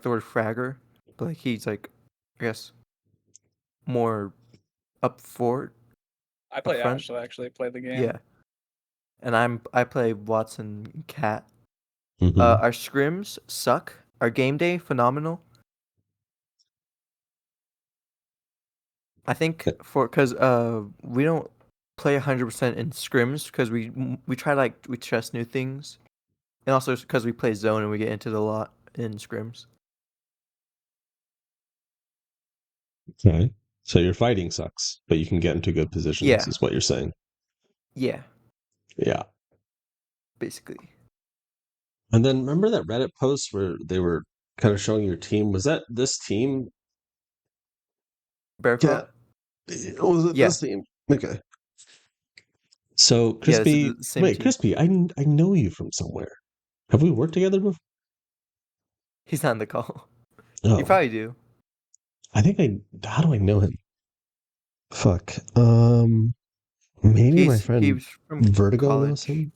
the word fragger, but like he's like, I guess, more up forward. I play front? Ash, so I actually play the game. Yeah. And I play Watson and Cat. Mhm. Our scrims suck. Our game day phenomenal. I think because we don't play 100% in scrims because we try we test new things, and also because we play zone and we get into the lot in scrims. Okay. So your fighting sucks, but you can get into good positions, Yeah. is what you're saying. Yeah, Yeah. basically. And then remember that Reddit post where they were kind of showing your team? Was that this team? Bear Claw? Was it Yeah. this team? Okay. So Yeah, this is Crispy, the same wait, team. Crispy, I know you from somewhere. Have we worked together before? He's not in the call. Oh, You probably do. I think how do I know him? Fuck. Maybe my friend He's from Vertigo college. knows him.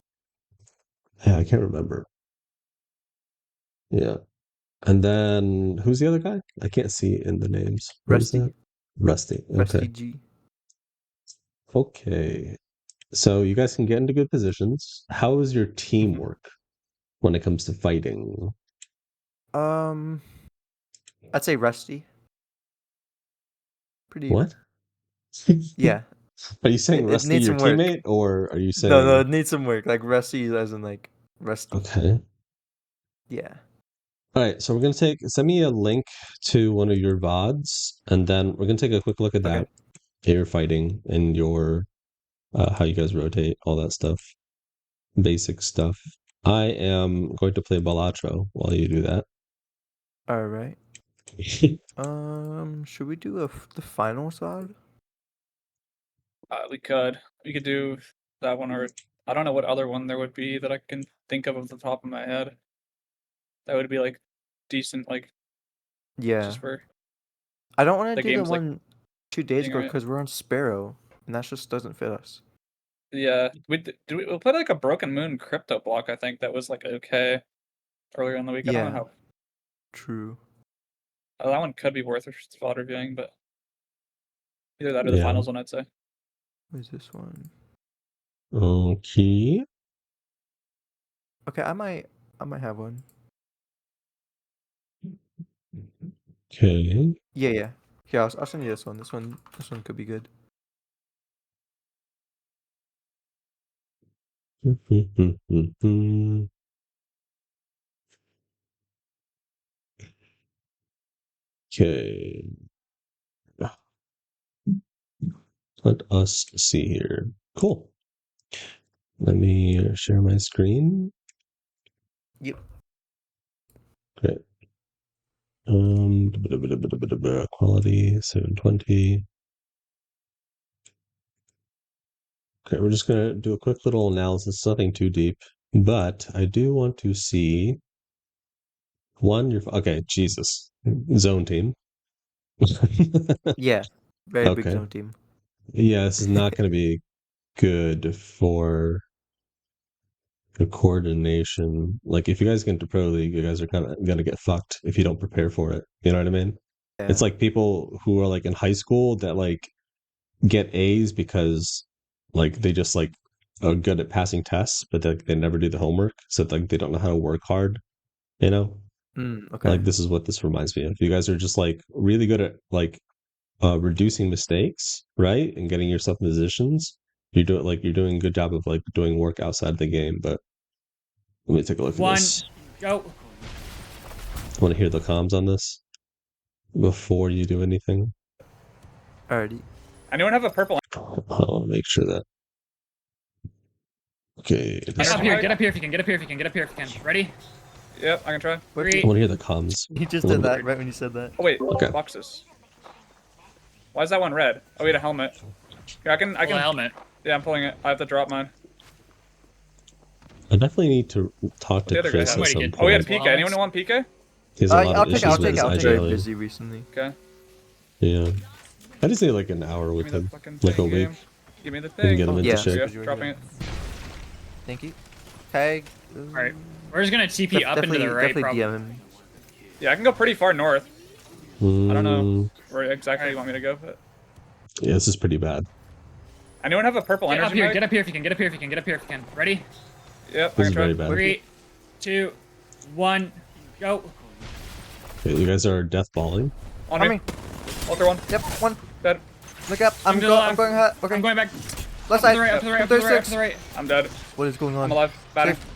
Yeah, I can't remember. Yeah. And then who's the other guy? I can't see in the names. Who's Rusty. that? Rusty. Okay. Rusty G. Okay. So you guys can get into good positions. How is your teamwork when it comes to fighting? I'd say Rusty. Pretty even. What? Yeah. Are you saying It Rusty needs your some work. teammate, or are you saying No, it needs some work. Like Rusty as in like Rusty. Okay. Yeah. All right, so we're gonna send me a link to one of your VODs, and then we're gonna take a quick look at that. Okay. Your fighting and your how you guys rotate, all that stuff, basic stuff. I am going to play Balatro while you do that. All right. Should we do the final side? We could do that one, or I don't know what other one there would be that I can think of off the top of my head. That would be like decent, like Yeah. just for I don't want to the do the game's, like, one 2 days being ago right. because we're on Sparrow, and that just doesn't fit us. Yeah, we played like a Broken Moon crypto block. I think that was like okay earlier in the week. I don't know how. True. That one could be worth VOD reviewing, but either that or the Yeah. finals one, I'd say. What is this one? Okay. Okay, I might have one. Okay. Yeah. Here, I'll send you this one. This one could be good. Okay. Let us see here. Cool. Let me share my screen. Yep. Great. Quality 720. Okay, we're just gonna do a quick little analysis, nothing too deep, but I do want to see okay, Jesus. Zone team. Yeah. Very big Okay. zone team. Yeah, this is not gonna be good for the coordination. Like if you guys get into Pro League, you guys are kind of gonna get fucked if you don't prepare for it. You know what I mean? Yeah. It's like people who are like in high school that like get A's because like they just like are good at passing tests, but they never do the homework, so like they don't know how to work hard. You know? Okay. Like this is what this reminds me of. You guys are just like really good at like reducing mistakes, right? And getting yourself in positions. You're doing a good job of like doing work outside the game, but let me take a look at this. Go. Want to hear the comms on this before you do anything? Alrighty. Anyone have a purple? I'll make sure that. Okay. Get up here if you can. Get up here if you can. Ready? Yep, I can try. I want to hear the comms. He just did that right when you said that. Oh wait, Okay. boxes. Why is that one red? Oh wait, a helmet. Yeah, I can. Pull a helmet. Yeah, I'm pulling it. I have to drop mine. I definitely need to talk to The other guy Chris has- at Wait, some get- Oh, we point. had PK. Anyone want PK? He has a lot I'll of take issues with it. his I'm very IGLing. busy recently. Okay. Yeah. I just need like an hour with Give me the him, fucking like a thing, week. game. Give me the We thing. can get him into yeah. shape. Yeah, dropping it. Thank you. Tag. Alright. We're just gonna TP up into the right, Definitely probably. DM him. Yeah, I can go pretty far north. I don't know Mm, where exactly you want me to go, but yeah, this is pretty bad. anyone have a purple Get energy up here. mag? Get up here if you can. Get up here if you can. Get up here if you can. Ready? Yep, This I is can try. very bad. 3, 2, 1, go. Okay, you guys are death balling. On On me. me. Ultra 1. Yep, one. Dead. Look up. I'm to the going. left. I'm going hot. Okay. I'm going back. Left Up to side. the right. Up to the right. Up to the right. Up to 36. the right. I'm dead. What is going on? I'm alive. Batting. Safe.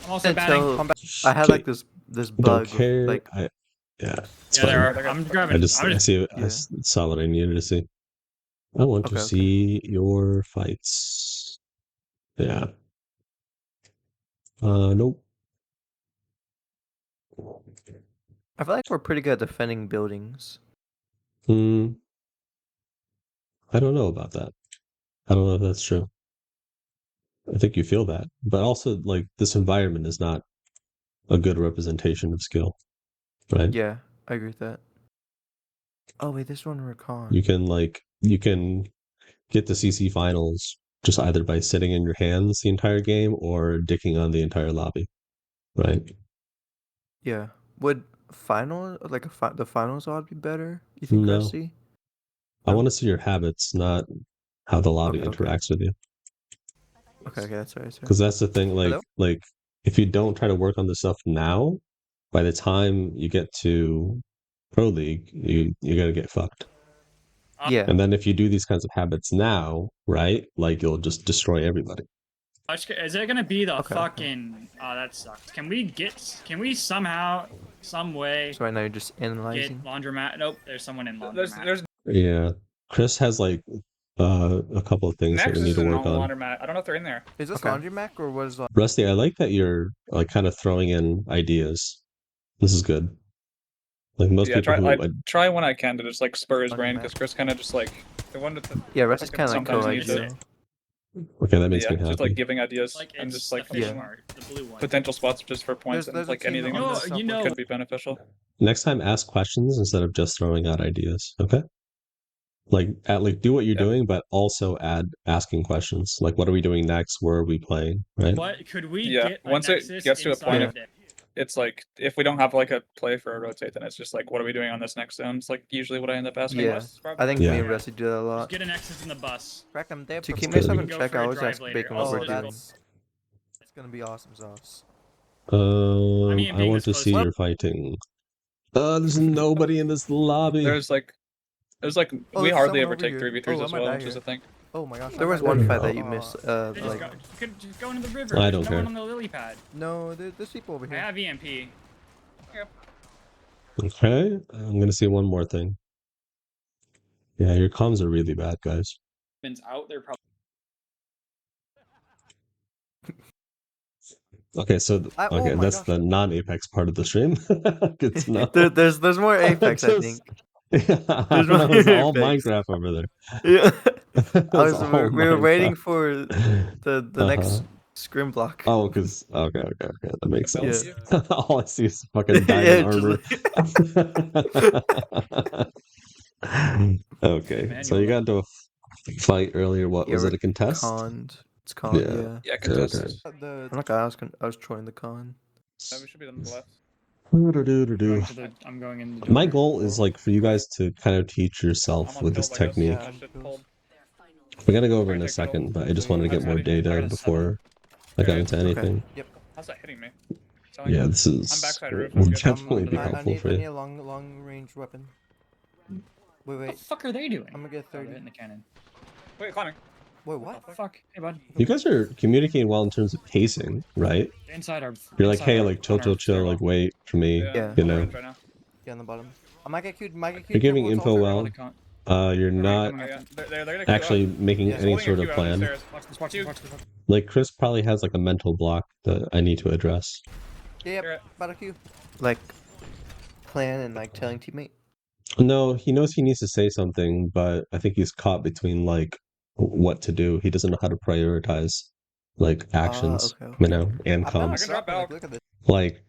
I'm also batting. Until I had Okay, like this don't bug. care. Like Yeah, it's Yeah, there fine. are. I'm grabbing. I just I'm I just. see I Yeah. saw what I needed to see. I want to Okay. see your fights. Yeah. Nope. I feel like we're pretty good at defending buildings. Hmm. I don't know about that. I don't know if that's true. I think you feel that, but also like this environment is not a good representation of skill, right? Yeah, I agree with that. Oh wait, this one recon. You can get the CC finals just either by sitting in your hands the entire game or dicking on the entire lobby, right? Yeah. Would final like the finals ought to be better? You think, No. Rusty? I No? want to see your habits, not how the lobby Okay, okay. interacts with you. Okay, that's right. Because that's the thing, Hello? like if you don't try to work on this stuff now, by the time you get to Pro League, you're gonna get fucked. Yeah. And then if you do these kinds of habits now, right, like you'll just destroy everybody. Is it gonna be the Okay. fucking? Oh, that sucks. Can we somehow, some way So right now you're just get analyzing. laundromat? Nope. There's someone in laundromat. There's Yeah, Chris has like a couple of things that we Nexus need is to in work on. laundromat. I don't know if they're in there. Is this Okay. laundry Mac or what is that? Rusty, I like that you're like kind of throwing in ideas. This is good. Like most Yeah, people try who try when I can to just like spur his Laundromat. brain because Chris kind of just like the one with the Yeah, Rusty's kind of like sometimes needs it. co-ideal. okay, that makes yeah, me happy. just like giving ideas Like and it's just like the fish Yeah. mark, the blue one. potential spots just for points There's and a like team anything on No, this you know- could be beneficial. Next time, ask questions instead of just throwing out ideas. Okay. Like do what you're Yeah. doing, but also add asking questions. Like, what are we doing next? Where are we playing? Right? What could we Yeah, get? once it Nexus gets to a inside point of of- it? It's like if we don't have like a play for a rotate, then it's just like what are we doing on this next zone? It's like usually what I end up asking. Yeah. Wes, I think Yeah. me and Rusty do that a Just lot. get a Nexus in the bus. To keep good. myself We in can go check, for I a always drive ask later. Bacon what Oh, we're doing. that's- It's gonna be awesome sauce. I mean, I being want this to close- see Well- your fighting. There's nobody in this lobby. there's like we there's hardly someone ever over take here. 3v3s Oh, I as might well, die which is here. a thing. Oh my gosh. There was one fight that you Oh. missed. Just Like go, you could just go into the river. I There's don't no care. one on the lily pad. no, there's people over I here. have EMP. Okay, I'm gonna see one more thing. Yeah, your comms are really bad, guys. Been's out there probably. Okay, so Oh okay, my that's gosh. the non-Apex part of the stream. Good to know. There's more Apex, I Just- think. Yeah, I There's don't know, it's more all Apex. Minecraft over there. Yeah. It's all We were waiting Minecraft. for the next Uh-huh. scrim block. Oh, because okay, that makes sense. Yeah. All I see is fucking diamond Yeah, armor. just Okay, Man, so you you got into a fight earlier. What Yeah, was it? A contest? Conned. It's conned, Yeah. yeah. Yeah, Okay, contest. I'm not gonna ask. I was trolling the con. Yeah, we should be on the left. I'm going in the My door. goal is like for you guys to kind of teach I'm yourself on with this pills, I guess. technique. I should hold. We're gonna go over Sorry, in a take pills. second, but I just wanted to get more That's ready. data I got a before I got into anything. Yep. How's that hitting me? Telling Yeah, you. this is I'm backside roof, will I'm good. definitely be I helpful need for you. a long range weapon. Wait, What wait. the fuck are they doing? I'm gonna get Oh, they're 30. in the cannon. Wait, climbing. Wait, What what? the fuck? Hey, bud. You guys are communicating well in terms of pacing, right? Inside our. You're like, inside hey, our- like on our chill, like wait for me. Yeah. You I'm know. orange right now. Yeah, on the bottom. I might get queued. You're giving info stairwell. well. On the con- You're not Oh, yeah. They're gonna queue actually up. making Yeah. any Holding a sort of queue out on the plan. stairs. Watch this, watch this, watch this, watch this. Like Chris probably has like a mental block that I need to address. Yep, You're at- about a queue. Like, plan and like telling teammate. No, he knows he needs to say something, but I think he's caught between like what to do. He doesn't know how to prioritize like actions, okay. you know, and I'm not comms. can drop like, out. look at this. Like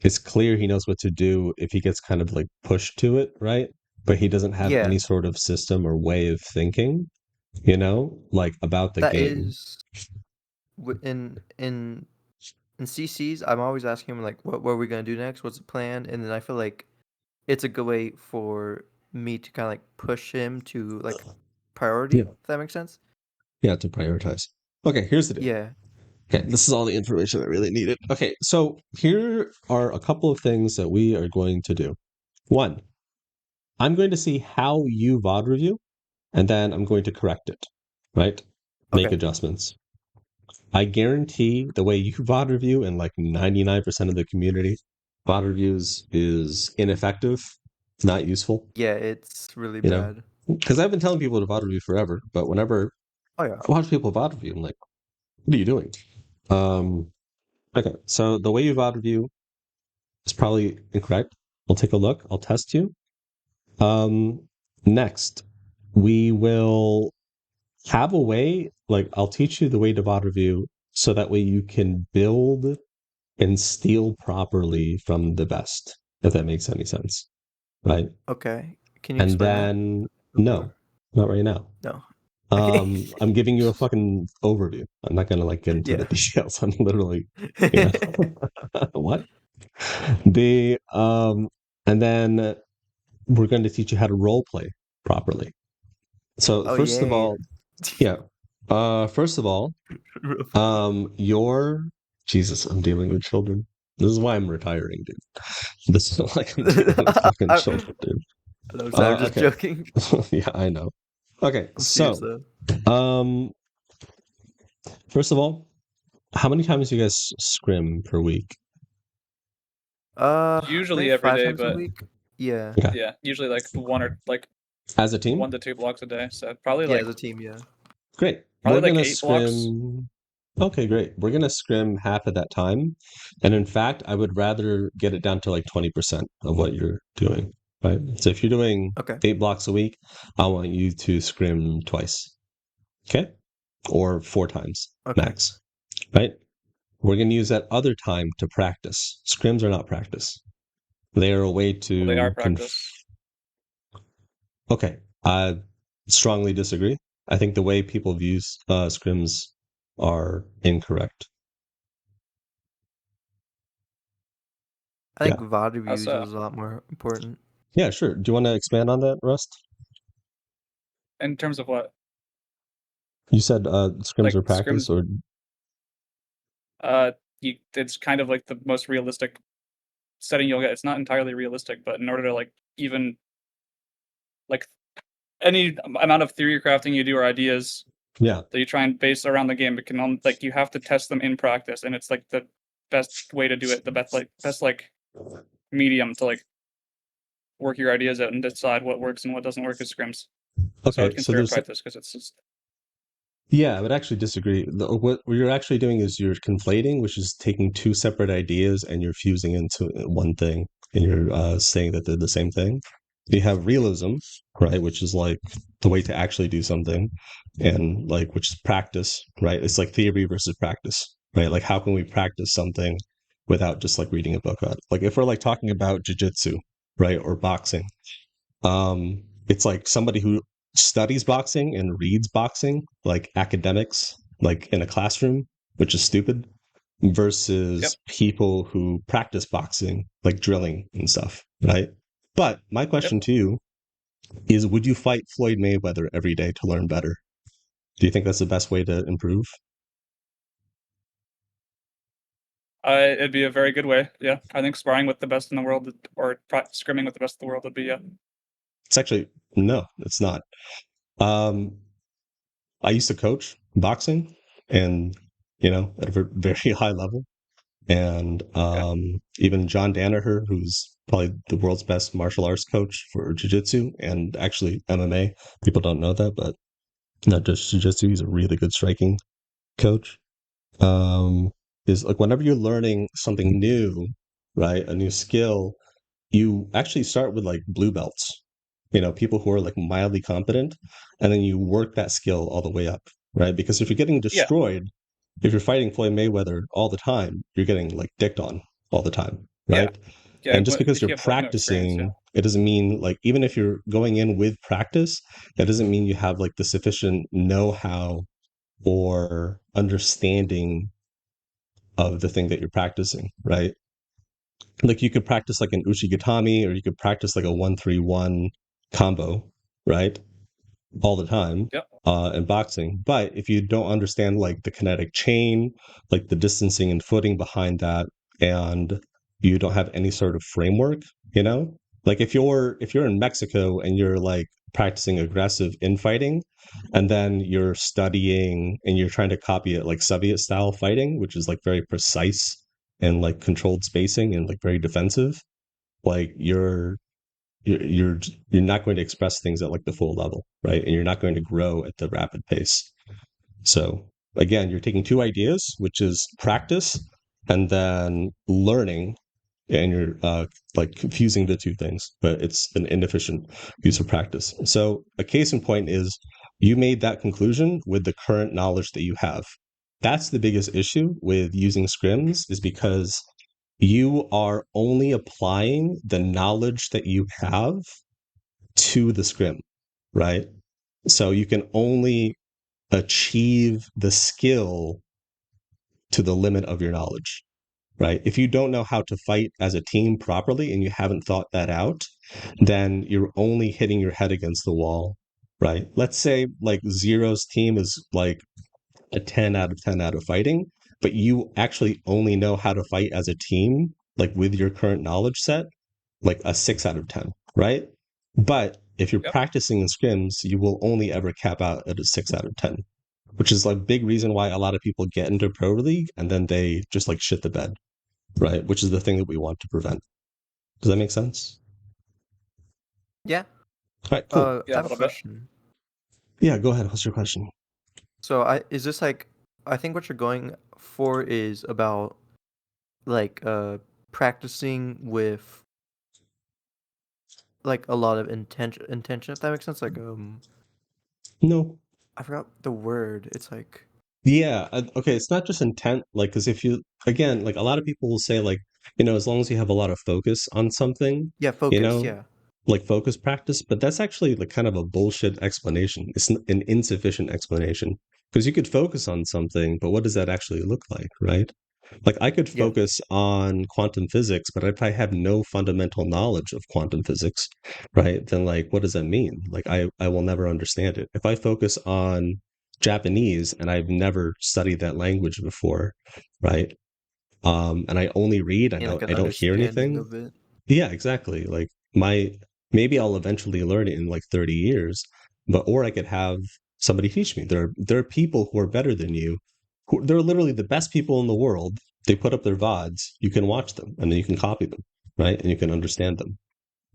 it's clear he knows what to do if he gets kind of like pushed to it, right? But he doesn't have Yeah. any sort of system or way of thinking, you know, like about the That game. is in in CCs, I'm always asking him like, what are we gonna do next? What's the plan? And then I feel like it's a good way for me to kind of like push him to like priority. Yeah. If that makes sense. Yeah, to prioritize. Okay, here's the deal. Yeah. Okay, this is all the information I really needed. Okay, so here are a couple of things that we are going to do. One, I'm going to see how you VOD review, and then I'm going to correct it, right? Make Okay. adjustments. I guarantee the way you VOD review and like 99% of the community VOD reviews is ineffective, not useful, Yeah, it's really you know? bad. Because I've been telling people to VOD review forever, but whenever Oh yeah. I watch people VOD review, I'm like, what are you doing? Okay, so the way you VOD review is probably incorrect. We'll take a look. I'll test you. Next, we will have a way, like I'll teach you the way to VOD review so that way you can build and steal properly from the best, if that makes any sense. Right? Okay. Can you And explain that? then Or no, not right now. no? Okay. I'm giving you a fucking overview. I'm not gonna like get into the Yeah. details. I'm literally, you know, what? The and then we're going to teach you how to role play properly. So Oh first of yay. all, yeah. First of all, your Jesus, I'm dealing with children. This is why I'm retiring, dude. This is like I'm dealing with fucking children, dude. I'm sorry, I'm just Okay. joking. Yeah, I know. Okay, I'm serious so though. first of all, how many times do you guys scrim per week? Usually Maybe every 5 day, times a but week. Yeah. Okay. yeah, usually like As a team? 1 to 2 blocks a day. So probably Yeah, like as a team, yeah. Great. We're gonna 8 blocks. scrim. Okay, great. We're gonna scrim half of that time. And in fact, I would rather get it down to like 20% of what you're doing. Right. So if you're doing Okay. 8 blocks a week, I want you to scrim twice. Okay? Or 4 times Okay. max. Right? We're gonna use that other time to practice. Scrims are not practice. They are a way Well, they are to practice. Okay. I strongly disagree. I think the way people view scrims are incorrect. I think Yeah. VOD How reviews so? is a lot more important. Yeah, sure. Do you want to expand on that, Rust? In terms of what? You said scrims Like are practice, scrims, or it's kind of like the most realistic setting you'll get. It's not entirely realistic, but in order to like even like any amount of theory crafting you do or ideas yeah, that you try and base around the game, it can like you have to test them in practice, and it's like the best way to do it, the best like medium to like work your ideas out and decide what works and what doesn't work is scrims. So I would okay. So consider it there's practice because it's just yeah, I would actually disagree. What you're actually doing is you're conflating, which is taking two separate ideas and you're fusing into one thing, and you're saying that they're the same thing. You have realism, right, which is like the way to actually do something, and like which is practice, right? It's like theory versus practice, right? Like how can we practice something without just like reading a book on it? Like if we're like talking about jujitsu, right, or boxing, it's like somebody who studies boxing and reads boxing like academics, like in a classroom, which is stupid, yep. versus people who practice boxing like drilling and stuff, right? But my Yep. question to you is, would you fight Floyd Mayweather every day to learn better? Do you think that's the best way to improve? It'd be a very good way. Yeah, I think sparring with the best in the world or scrimming with the best in the world would be yeah. It's actually no, it's not. um I used to coach boxing, and at a very high level. And Okay. even John Danaher, who's probably the world's best martial arts coach for jiu-jitsu and actually MMA. People don't know that, but not just jiu-jitsu. He's a really good striking coach. Um, is like whenever you're learning something new, right, a new skill, you actually start with like blue belts, people who are like mildly competent, and then you work that skill all the way up, right? Because if you're getting Yeah. destroyed, if you're fighting Floyd Mayweather all the time, you're getting like dicked on all the time, Yeah. right? Yeah. And just because If you're you have like no experience, yeah. practicing, it doesn't mean like even if you're going in with practice, that doesn't mean you have like the sufficient know-how or understanding of the thing that you're practicing, right? Like you could practice like an Uchigatami, or you could practice like a 1-3-1 combo, right? All the time Yep. in boxing. But if you don't understand like the kinetic chain, like the distancing and footing behind that, and you don't have any sort of framework, you know, like if you're in Mexico and you're like practicing aggressive infighting, and then you're studying and you're trying to copy it like Soviet style fighting, which is like very precise and like controlled spacing and like very defensive, like you're you're not going to express things at like the full level, right? And you're not going to grow at the rapid pace. So again, you're taking two ideas, which is practice and then learning, and you're like confusing the two things, but it's an inefficient use of practice. So a case in point is you made that conclusion with the current knowledge that you have. That's the biggest issue with using scrims, is because you are only applying the knowledge that you have to the scrim, right? So you can only achieve the skill to the limit of your knowledge, right? If you don't know how to fight as a team properly and you haven't thought that out, then you're only hitting your head against the wall, right? Let's say like Zero's team is like a 10 out of 10 out of fighting, but you actually only know how to fight as a team, like with your current knowledge set, like a 6 out of 10, right? But if you're Yep. practicing in scrims, you will only ever cap out at a 6 out of 10, which is like big reason why a lot of people get into pro league and then they just like shit the bed, right? Which is the thing that we want to prevent. Does that make sense? Yeah. All right, cool. Yeah, I a have a little bit. question. Yeah, go ahead. What's your question? So is this like, I think what you're going for is about like practicing with like a lot of intention, if that makes sense. Like No. I forgot the word. It's like Yeah. Okay. It's not just intent. Like, because if you, again, like a lot of people will say, like, as long as you have a lot of focus on something, yeah, you focus, know, yeah. like focus practice, but that's actually like kind of a bullshit explanation. It's an insufficient explanation, because you could focus on something, but what does that actually look like, right? Like I could Yeah. focus on quantum physics, but if I have no fundamental knowledge of quantum physics, right, then like what does that mean? Like I will never understand it. If I focus on Japanese and I've never studied that language before, right? And I only read, And like an I don't hear understanding anything. of it. Yeah, exactly. Like maybe I'll eventually learn it in like 30 years, but or I could have somebody teach me. There are people who are better than you. They're literally the best people in the world. They put up their VODs. You can watch them and then you can copy them, right? And you can understand them,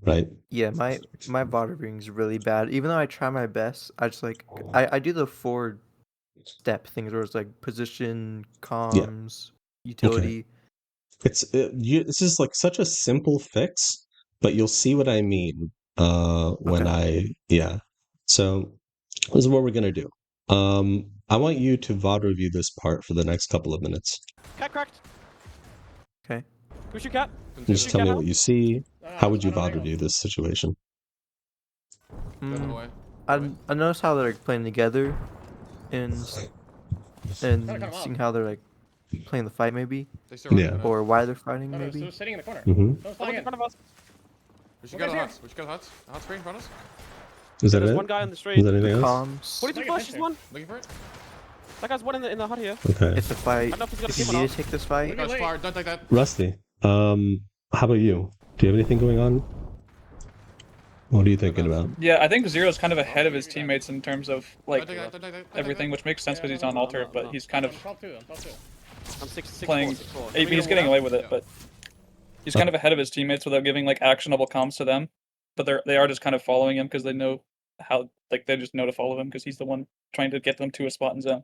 right? Yeah, my VOD reviewing is really bad. Even though I try my best, I just like I do the 4-step things where it's like position, Yeah. comms, Okay. utility. This is like such a simple fix, but you'll see what I mean when yeah. So this is what we're gonna do. I want you to VOD review this part for the next couple of minutes. Cat cracked. Okay. Who's your cat? Just tell me what you see. How would you I don't VOD know. review this situation? I noticed how they're like playing together, and seeing how they're like playing the fight maybe, Yeah. or why they're fighting No, no, maybe. so sitting in the corner. Mm-hmm. Someone's flying in front of us. We should go to the huts. We should go to the huts. The huts right in front of us. Is that There's it? one guy on the Is street. that anything else? Comms. 42 bush is one. Looking for it. That guy's one in the hut here. Okay. It's a fight. I don't know if he's gonna If you keep it need up. to take this fight, Goes far. Don't take that. Rusty, how about you? Do you have anything going on? What are you thinking about? Yeah, I think Zero's kind of ahead of his teammates in terms of like Don't take that. Don't take that. everything, which makes sense because he's on altar, but he's kind of I'm top two. I'm 6'4". playing. 6'4". He's getting away with it, but he's kind of ahead of his teammates without giving like actionable comms to them. But they are just kind of following him because they know how, like they just know to follow him because he's the one trying to get them to a spot in zone.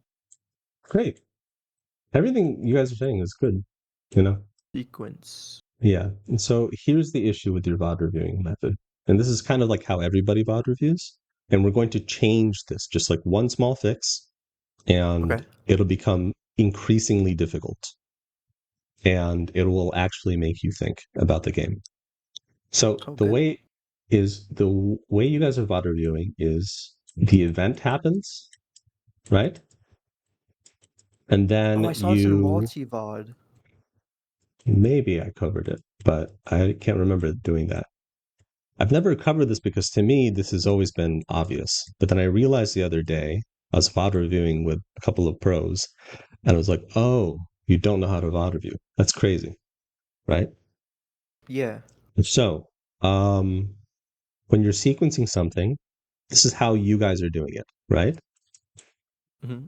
Great. Everything you guys are saying is good, sequence. Yeah. And so here's the issue with your VOD reviewing method. And this is kind of like how everybody VOD reviews. And we're going to change this, just like one small fix, and it'll become increasingly difficult. And it will actually make you think about the game. So the way you guys are VOD reviewing is the event happens, right? And then I saw this in multi VOD. Maybe I covered it, but I can't remember doing that. I've never covered this because to me, this has always been obvious. But then I realized the other day, I was VOD reviewing with a couple of pros, and I was like, oh, you don't know how to VOD review. That's crazy, right? Yeah. So, when you're sequencing something, this is how you guys are doing it, right? Hmm.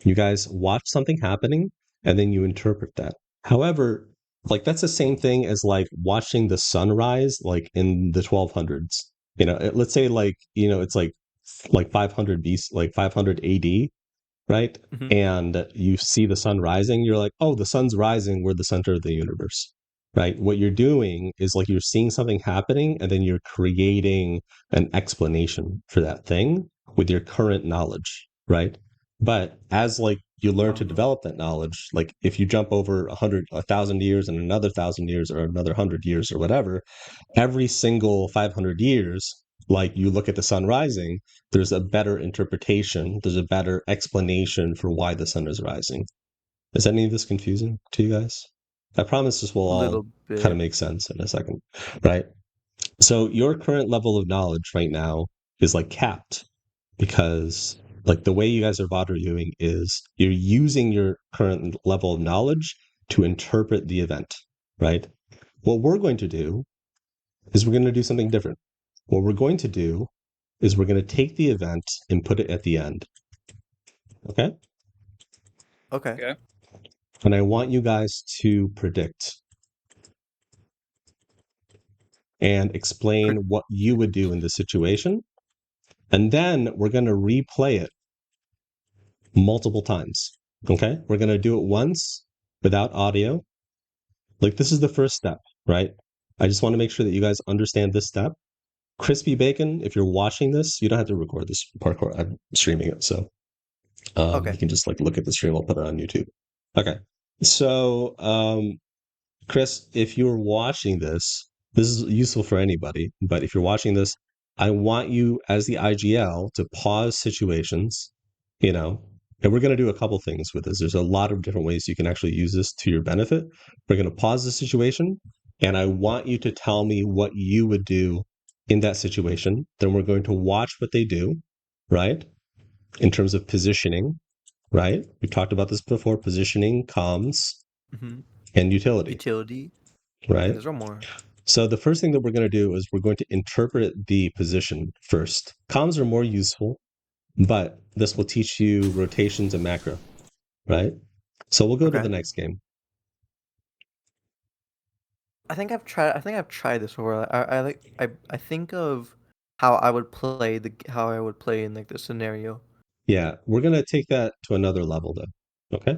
You guys watch something happening and then you interpret that. However, like that's the same thing as like watching the sunrise like in the 1200s. Let's say like, it's like 500 BC, like 500 AD, right? Hmm. And you see the sun rising, you're like, oh, the sun's rising, we're the center of the universe, right? What you're doing is like you're seeing something happening and then you're creating an explanation for that thing with your current knowledge, right? But as like you learn to develop that knowledge, like if you jump over 1,000 years and another 1,000 years or another 100 years or whatever, every single 500 years, like you look at the sun rising, there's a better interpretation, there's a better explanation for why the sun is rising. Is any of this confusing to you guys? I promise this will all Little kind of bit. make sense in a second, right? So your current level of knowledge right now is like capped because like the way you guys are VOD reviewing is you're using your current level of knowledge to interpret the event, right? What we're going to do is we're going to do something different. What we're going to do is we're going to take the event and put it at the end. Okay? Okay. Okay. And I want you guys to predict and explain what you would do in this situation. And then we're going to replay it multiple times. Okay? We're going to do it once without audio. Like, this is the first step, right? I just want to make sure that you guys understand this step. Crispy Bacon, if you're watching this, you don't have to record this parkour. I'm streaming it, so Okay. you can just like look at the stream. I'll put it on YouTube. Okay. So, Chris, if you're watching this, this is useful for anybody, but if you're watching this, I want you as the IGL to pause situations, and we're going to do a couple things with this. There's a lot of different ways you can actually use this to your benefit. We're going to pause the situation, and I want you to tell me what you would do in that situation. Then we're going to watch what they do, right? In terms of positioning, right? We talked about this before, positioning, comms, Hmm. and utility, Utility. right? There's one more. So the first thing that we're going to do is we're going to interpret the position first. Comms are more useful, but this will teach you rotations and macro, right? So we'll go to Okay. the next game. I think I've tried this before. I think of how I would play in like the scenario. Yeah, we're going to take that to another level though. Okay?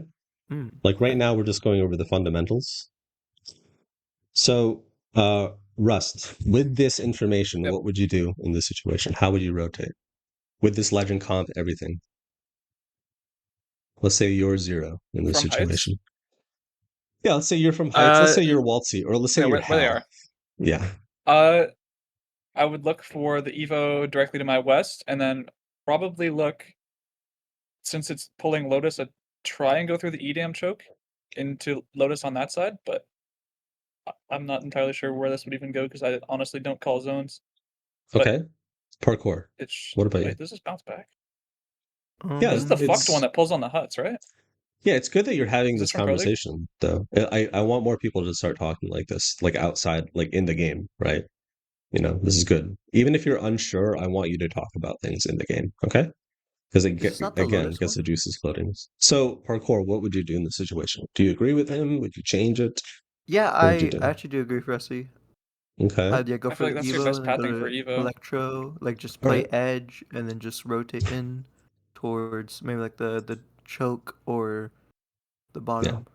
Like right Okay. now we're just going over the fundamentals. So, Rust, with this information, Yep. what would you do in this situation? How would you rotate? With this legend comp, everything. Let's say you're 0 in this From heights. situation. Yeah, let's say you're from Heights. Let's say you're Waltzy, or let's say Yeah, you're where they Hal. are. Yeah. I would look for the Evo directly to my west, and then probably look, since it's pulling Lotus, try and go through the EDAM choke into Lotus on that side, but I'm not entirely sure where this would even go because I honestly don't call zones. But Okay. Parkour. it's What about you? wait, this is bounce back. Yeah, This is the fucked it's one that pulls on the huts, right? yeah, it's good that you're having Is this this from Pro League? conversation though. I want more people to start talking like this, like outside, like in the game, right? This is good. Even if you're unsure, I want you to talk about things in the game, okay? Because Is this not the again, Lotus gets one? the juices floating. So, Parkour, what would you do in this situation? Do you agree with him? Would you change it? Yeah, What would you I do? actually do agree with Rusty. Okay. I'd go I for feel the like that's your Evo best and then go pathing for to Evo. Electro, like just All play right. edge and then just rotate in towards maybe like the choke or the Yeah. bottom.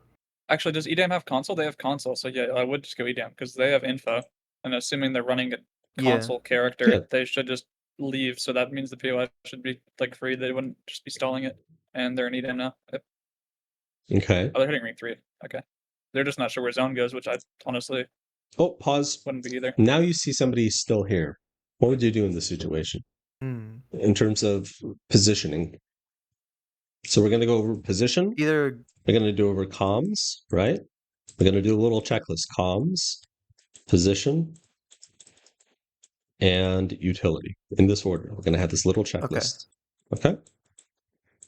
Actually, does EDAM have console? They have console, so yeah, I would just go EDAM because they have info. And assuming they're running a Yeah. console character, Yeah. they should just leave. So that means the POI should be like free. They wouldn't just be stalling it. And they're in EDAM now. Yep. Okay. Oh, they're hitting ring 3. Okay. They're just not sure where zone goes, which I honestly Oh, pause. wouldn't be either. Now you see somebody still here. What would you do in this situation Hmm. in terms of positioning? So we're going to go over position. Either We're going to do over comms, right? We're going to do a little checklist: comms, position, and utility in this order. We're going to have this little Okay. checklist. Okay.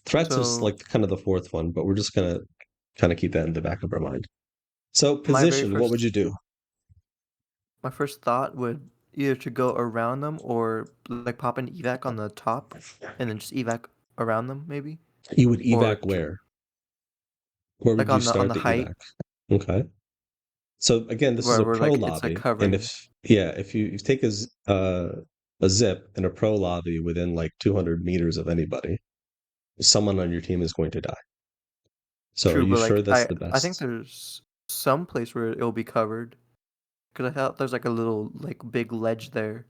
Threats is So like kind of the fourth one, but we're just going to kind of keep that in the back of our mind. So my very position, what would you do? my first thought would either to go around them or like pop an evac on the top and then just evac around them maybe, You would or evac where? Where like would you on start the the height evac? Okay. So again, this is a where pro like it's like lobby, and covering. if you take a zip in a pro lobby within like 200 meters of anybody, someone on your team is going to die. So are True, you but sure like that's the I think best? there's some place where it'll be covered because I thought there's like a little like big ledge there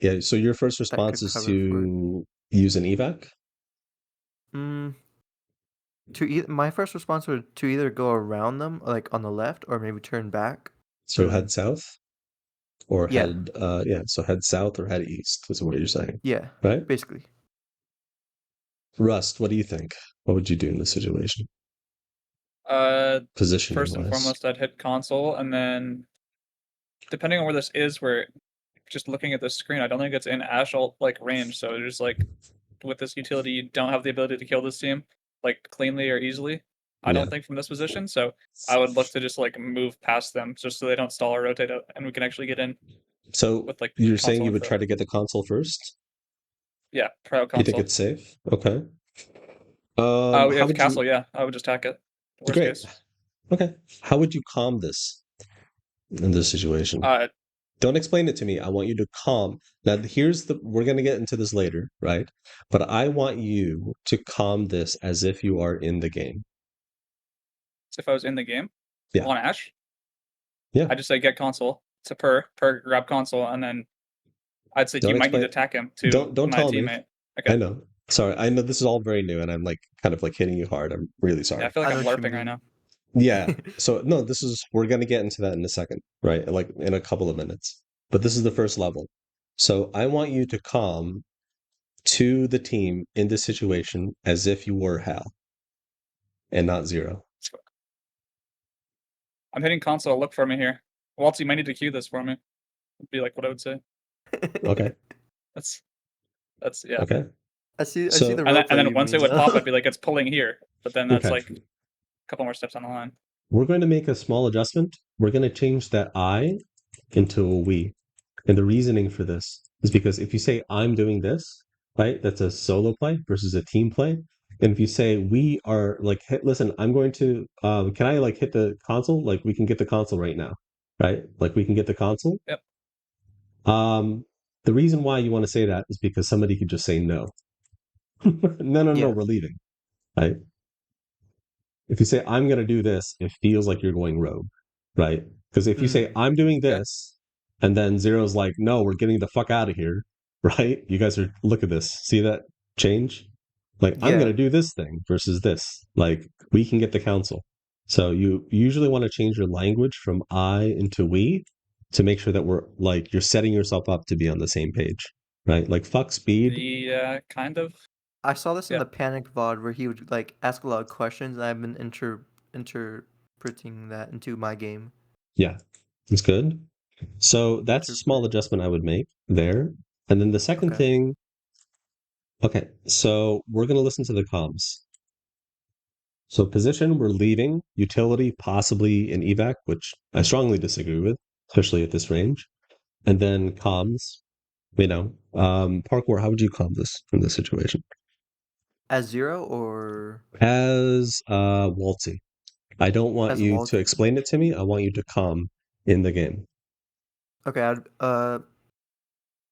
Yeah. So your first that response could is cover for it. to use an evac. Mm, my first response would to either go around them like on the left or maybe turn back So and head south or yeah, head yeah. So head south or head east is what you're saying, yeah, right? basically. Rust, what do you think? What would you do in this situation, positioning First and wise? foremost, I'd hit console, and then depending on where this is, where just looking at the screen, I don't think it's in Ashalt like range. So there's like with this utility, you don't have the ability to kill this team like cleanly or easily. I Yeah. don't think from this position. So I would look to just like move past them just so they don't stall or rotate out, and we can actually get in So with like you're saying console you would info. try to get the console first? Yeah, pro You think console. it's safe? Okay. We How have would you? castle. Yeah, I would just attack it. Worst Great. case. Okay. How would you calm this in this situation? Uh, Don't explain it to me. I want you to calm. Now, we're going to get into this later, right? But I want you to calm this as if you are in the game. if I was in the game Yeah. on Ash, Yeah. I just say get console to per grab console, and then I'd say Don't you might need explain. to attack him to Don't my tell me. teammate. I Okay. know. Sorry. I know this is all very new and I'm like kind of like hitting you hard. I'm really Yeah, I sorry. feel like I know I'm what you LARPing right now. mean. Yeah. So no, we're going to get into that in a second, right? Like in a couple of minutes. But this is the first level. So I want you to calm to the team in this situation as if you were Hal and not Zero. I'm hitting console. Look for me here. Waltz, you might need to cue this for me. Would be like what I would say. Okay. That's yeah. Okay. I see So the And roleplay then you once it mean would pop, though. I'd be like, it's pulling here. But then that's okay. like a couple more steps on the line. We're going to make a small adjustment. We're going to change that I into a we. And the reasoning for this is because if you say I'm doing this, right, that's a solo play versus a team play. And if you say we are like, hey, listen, I'm going to, can I like hit the console? Like we can get the console right now, right? Like we can get the console. Yep. The reason why you want to say that is because somebody could just say no. No, Yeah. we're leaving, right? If you say I'm going to do this, it feels like you're going rogue, right? Because if you say I'm doing Okay. this, and then Zero's like, no, we're getting the fuck out of here, right? You guys are look at this, see that change? Like I'm going Yeah. to do this thing versus this. Like we can get the council. So you usually want to change your language from I into we to make sure that we're like you're setting yourself up to be on the same page, right? Like fuck speed. Yeah, kind of. I saw this in Yeah. the Panic VOD where he would like ask a lot of questions, and I've been interpreting that into my game. Yeah, it's good. So that's a small Interpret. adjustment I would make there. And then the second Okay. thing, okay, so we're going to listen to the comms. So position, we're leaving. Utility, possibly an evac, which I strongly disagree with, especially at this range. And then comms, parkour, how would you calm this in this situation? As Zero or As Waltzy. I don't want as you to Waltz? explain it to me. I want you to calm in the game. Okay.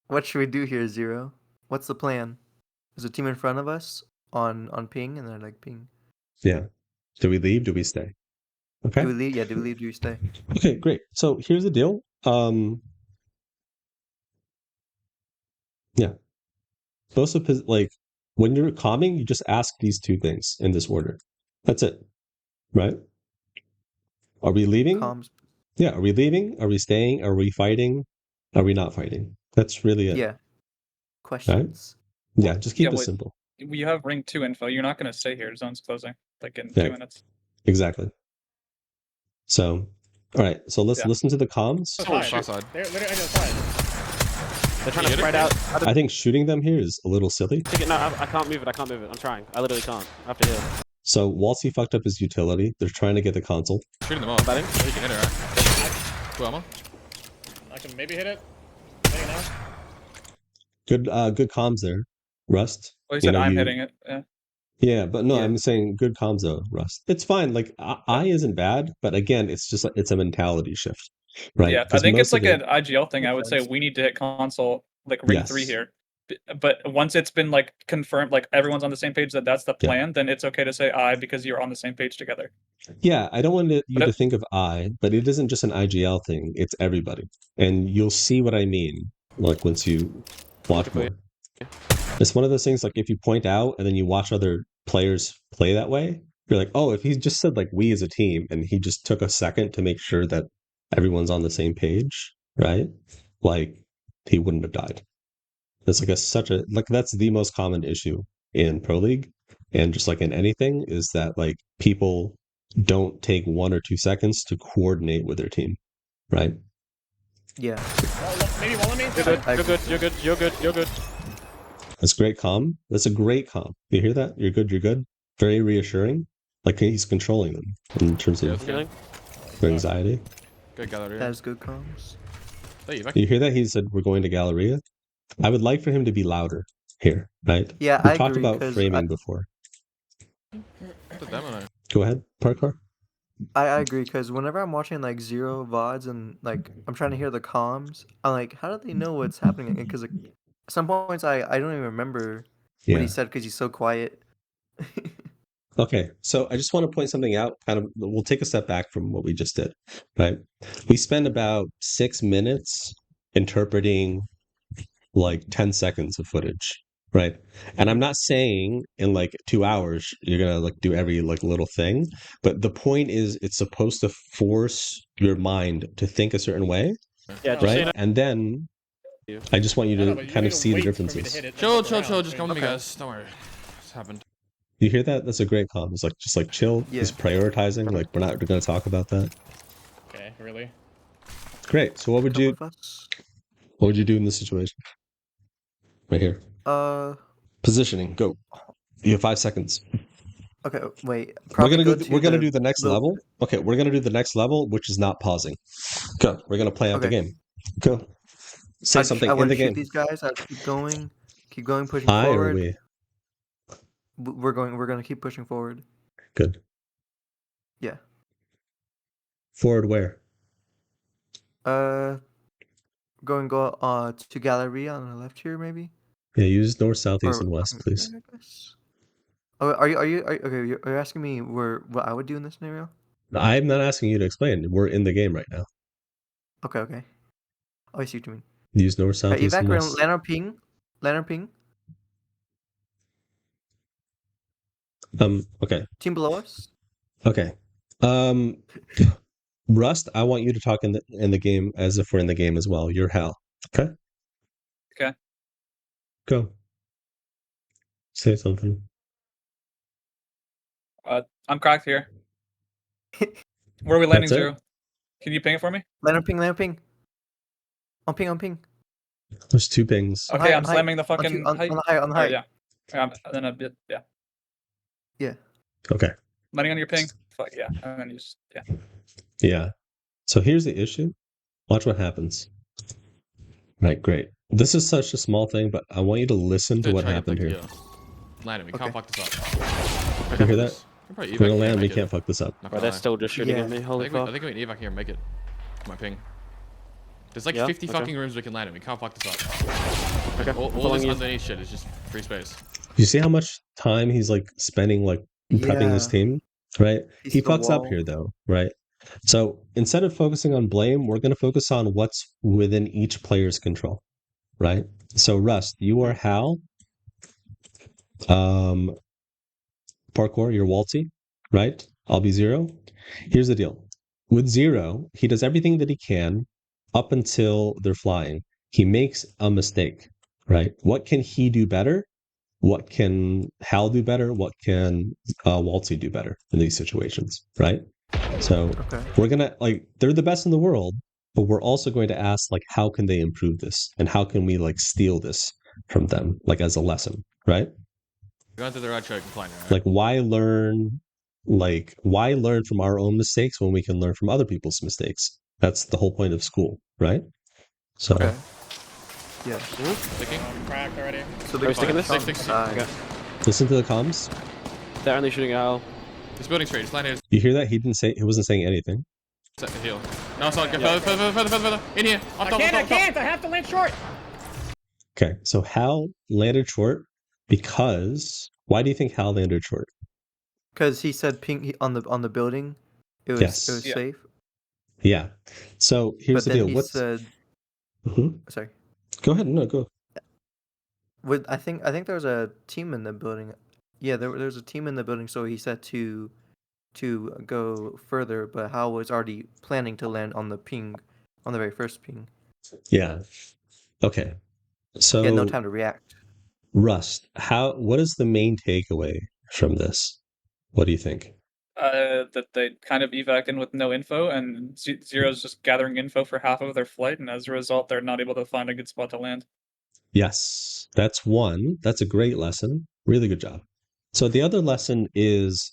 What should we do here, Zero? What's the plan? Is the team in front of us on ping, and they're like ping? Yeah. Do we leave? Do we stay? Okay. Do we leave? Yeah. Do we leave? Do we stay? Okay, great. So here's the deal. Yeah. Most of like when you're calming, you just ask these two things in this order. That's it. Right? Are we leaving? Comms. Yeah. Are we leaving? Are we staying? Are we fighting? Are we not fighting? That's really it. Yeah. Right? Questions. Yeah. Just keep Yeah, it wait. simple. You have ring 2 info. You're not going to stay here. Zone's closing like in Yeah. 2 minutes. Exactly. So, all right. So let's Yeah. listen to the comms. Oh, Side. far side. They're literally on the side. They're trying You to hit it? spread out. I think shooting them here is a little silly. No, I can't move it. I can't move it. I'm trying. I literally can't. I have to heal. So Waltzy fucked up his utility. They're trying to get the console. Shooting them all. Batting. You can hit it, right? Cool ammo. I can maybe hit it. Maybe not. Good comms there, Rust. Well, he You said know, I'm you- hitting it. Yeah. Yeah, but no, Yeah. I'm saying good comms though, Rust. It's fine. Like I isn't bad, but again, it's just it's a mentality shift, right? Yeah, I 'Cause think it's most like of an IGL thing. I would say Makes sense. we need to hit console like ring 3 Yes. here. But once it's been like confirmed, like everyone's on the same page that that's the Yeah. plan, then it's okay to say I because you're on the same page together. Yeah, I don't want you But to think of but it isn't just an IGL thing. It's everybody, and you'll see what I mean. Like once you watch more, it's one of those things. Like if you point out and then you watch other players play that way, you're like, oh, if he just said like we as a team, and he just took a second to make sure that everyone's on the same page, right? Like he wouldn't have died. That's like that's the most common issue in Pro League, and just like in anything, is that like people don't take 1 or 2 seconds to coordinate with their team, right? Yeah. Maybe one of me. You're good. You're good. You're good. You're good. You're good. That's great calm. That's a great calm. You hear that? You're good. You're good. Very reassuring. Like he's controlling them in terms Yeah, of that's good. Healing. their anxiety. Good Galleria. That is good comms. Hey, you back? You hear that? He said we're going to Galleria. I would like for him to be louder here, right? Yeah, We I talked agree, about 'cause framing before. The demo now. Go ahead, Parkour. I agree because whenever I'm watching like zero VODs and like I'm trying to hear the comms, I'm like, how do they know what's happening? Because like, some points I don't even remember what Yeah. he said because he's so quiet. Okay, so I just want to point something out. Kind of, we'll take a step back from what we just did, right? We spent about 6 minutes interpreting like 10 seconds of footage, right? And I'm not saying in like 2 hours you're gonna like do every like little thing, but the point is it's supposed to force your mind to think a certain way, Yeah, just so you right? know. And then I just want you I know, to but you kind need of to see the wait for me to differences. hit it, then Chill, look chill, around, chill. Just come to me, Okay. guys. Don't worry. It's happened. You hear that? That's a great calm. It's like just like chill. Yeah. Just prioritizing. Like we're not going to talk about that. Okay, really? Great. So what would Come you with us. what would you do in this situation? Right here. Positioning. Go. You have 5 seconds. Okay, wait. We're Probably gonna go do to we're gonna do the next the- level. Okay, we're gonna do the next level, which is not pausing. Go. We're gonna play out the Okay. game. Go. Say something I in want the to shoot game. these guys. I keep going, pushing I or forward. we. We're gonna keep pushing forward. Good. Yeah. Forward where? Go to Galleria on the left here, maybe. Yeah, use north, south, east, Or and west, please. I guess. Oh, are you okay? Are you asking me what I would do in this scenario? I'm not asking you to explain. We're in the game right now. Okay. Oh, I see what you mean. Use north, south, east, Evac, and we're west. land on ping. Land on ping. Okay. Team below us. Okay. Rust, I want you to talk in the game as if we're in the game as well. You're Hal. Okay? Okay. Go. Say something. I'm cracked here. Where are we landing, That's it? Zero? Can you ping it for me? Land on ping. Land on ping. On ping. There's 2 pings. Okay, height, I'm on height. slamming the fucking On height. the height. On the Oh, height. yeah. Then a bit, yeah. Okay. Landing on your ping. Fuck yeah. And then you just, yeah. Yeah. So here's the issue. Watch what happens. Right, great. This is such a small thing, but I want you to listen to Dude, what try to happened get here. the Land it. We Okay. can't fuck this up. You hear that? We're probably We're gonna evac here, land. We make it. can't fuck this up. Not Bro, gonna they're lie. still just shooting Yeah. at me. I Holy think, we, I fuck. think we can evac here and make it. My ping. There's like Yeah? 50 Okay. fucking rooms we can land in. We can't fuck this up. Okay. All following this you. underneath shit is just free space. You see how much time he's like spending like prepping his Yeah. team, right? He's He the fucks up wall. here though, right? So instead of focusing on blame, we're going to focus on what's within each player's control, right? So Rust, you are Hal. Parkour, you're Waltzy, right? I'll be Zero. Here's the deal. With Zero, he does everything that he can up until they're flying. He makes a mistake, right? What can he do better? What can Hal do better? What can Waltzy do better in these situations, right? So Okay. we're gonna like they're the best in the world, but we're also going to ask like how can they improve this and how can we like steal this from them like as a lesson, right? You're going through the right track, fine, right? Like why learn from our own mistakes when we can learn from other people's mistakes? That's the whole point of school, right? So Okay. Yeah. Sticking. Cracked already. So Are they're we sticking this? on Stick. side. Okay. listen to the comms. They're only shooting out. This building straight. Just land here. You hear that? He wasn't saying anything. Set the heal. No, it's all good. Further. In here. On top, on top, on top. I have to land short. Okay, so Hal landed short because why do you think Hal landed short? Because he said ping on the building, it was Yes. Yeah. safe. Yeah. So here's But the then deal. he said, Mhm. sorry. Go ahead. No, go. I think there was a team in the building. Yeah, there was a team in the building. So he said to go further, but Hal was already planning to land on the ping, on the very first ping. Yeah. Okay. He had no So time to react. Rust, what is the main takeaway from this? What do you think? That they kind of evac in with no info, and Zero's just gathering info for half of their flight, and as a result, they're not able to find a good spot to land. Yes, that's one. That's a great lesson. Really good job. So the other lesson is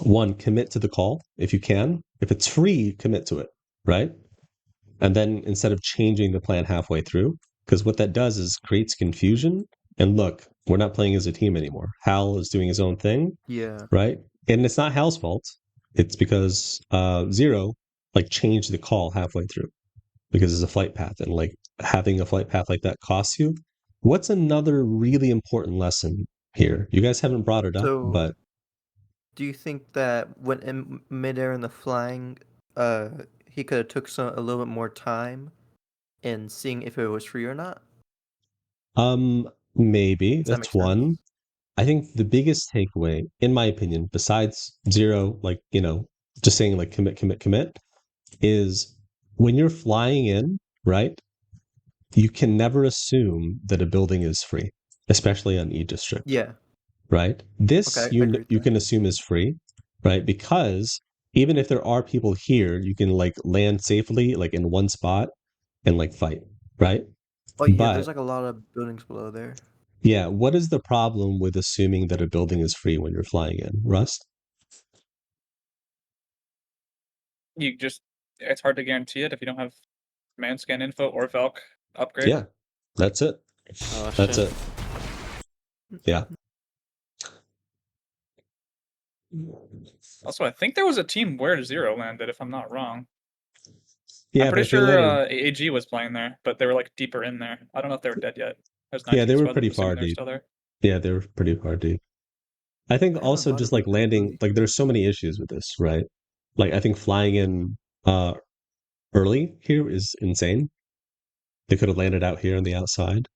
one, commit to the call if you can. If it's free, commit to it, right? And then instead of changing the plan halfway through, because what that does is creates confusion. And look, we're not playing as a team anymore. Hal is doing his own thing, Yeah. right? And it's not Hal's fault. It's because Zero like changed the call halfway through because it's a flight path, and like having a flight path like that costs you. What's another really important lesson here? You guys haven't brought it up, So, but do you think that when in midair in the flying, he could have took a little bit more time in seeing if it was free or not? maybe Does that that's make sense? one. I think the biggest takeaway, in my opinion, besides Zero, like, just saying like commit, is when you're flying in, right? You can never assume that a building is free, especially on E District, Yeah. right? This Okay, I agree with you that. can assume is free, right? Because even if there are people here, you can like land safely, like in one spot and like fight, right? Oh yeah, But there's like a lot of buildings below there. yeah, what is the problem with assuming that a building is free when you're flying in, Rust? It's hard to guarantee it if you don't have command scan info or Valk upgrade. Yeah, that's it. Oh, That's shit. it. Yeah. Also, I think there was a team where Zero landed, if I'm not wrong. Yeah, I'm but pretty if you're sure landing, AG was playing there, but they were like deeper in there. I don't know if they were dead yet. There's yeah, 19 they were squads, pretty I'm assuming far they're deep. still there. Yeah, they were pretty far deep. I think I haven't also just like VODed with them landing, lately. like there's so many issues with this, right? Like I think flying in early here is insane. They could have landed out here on the outside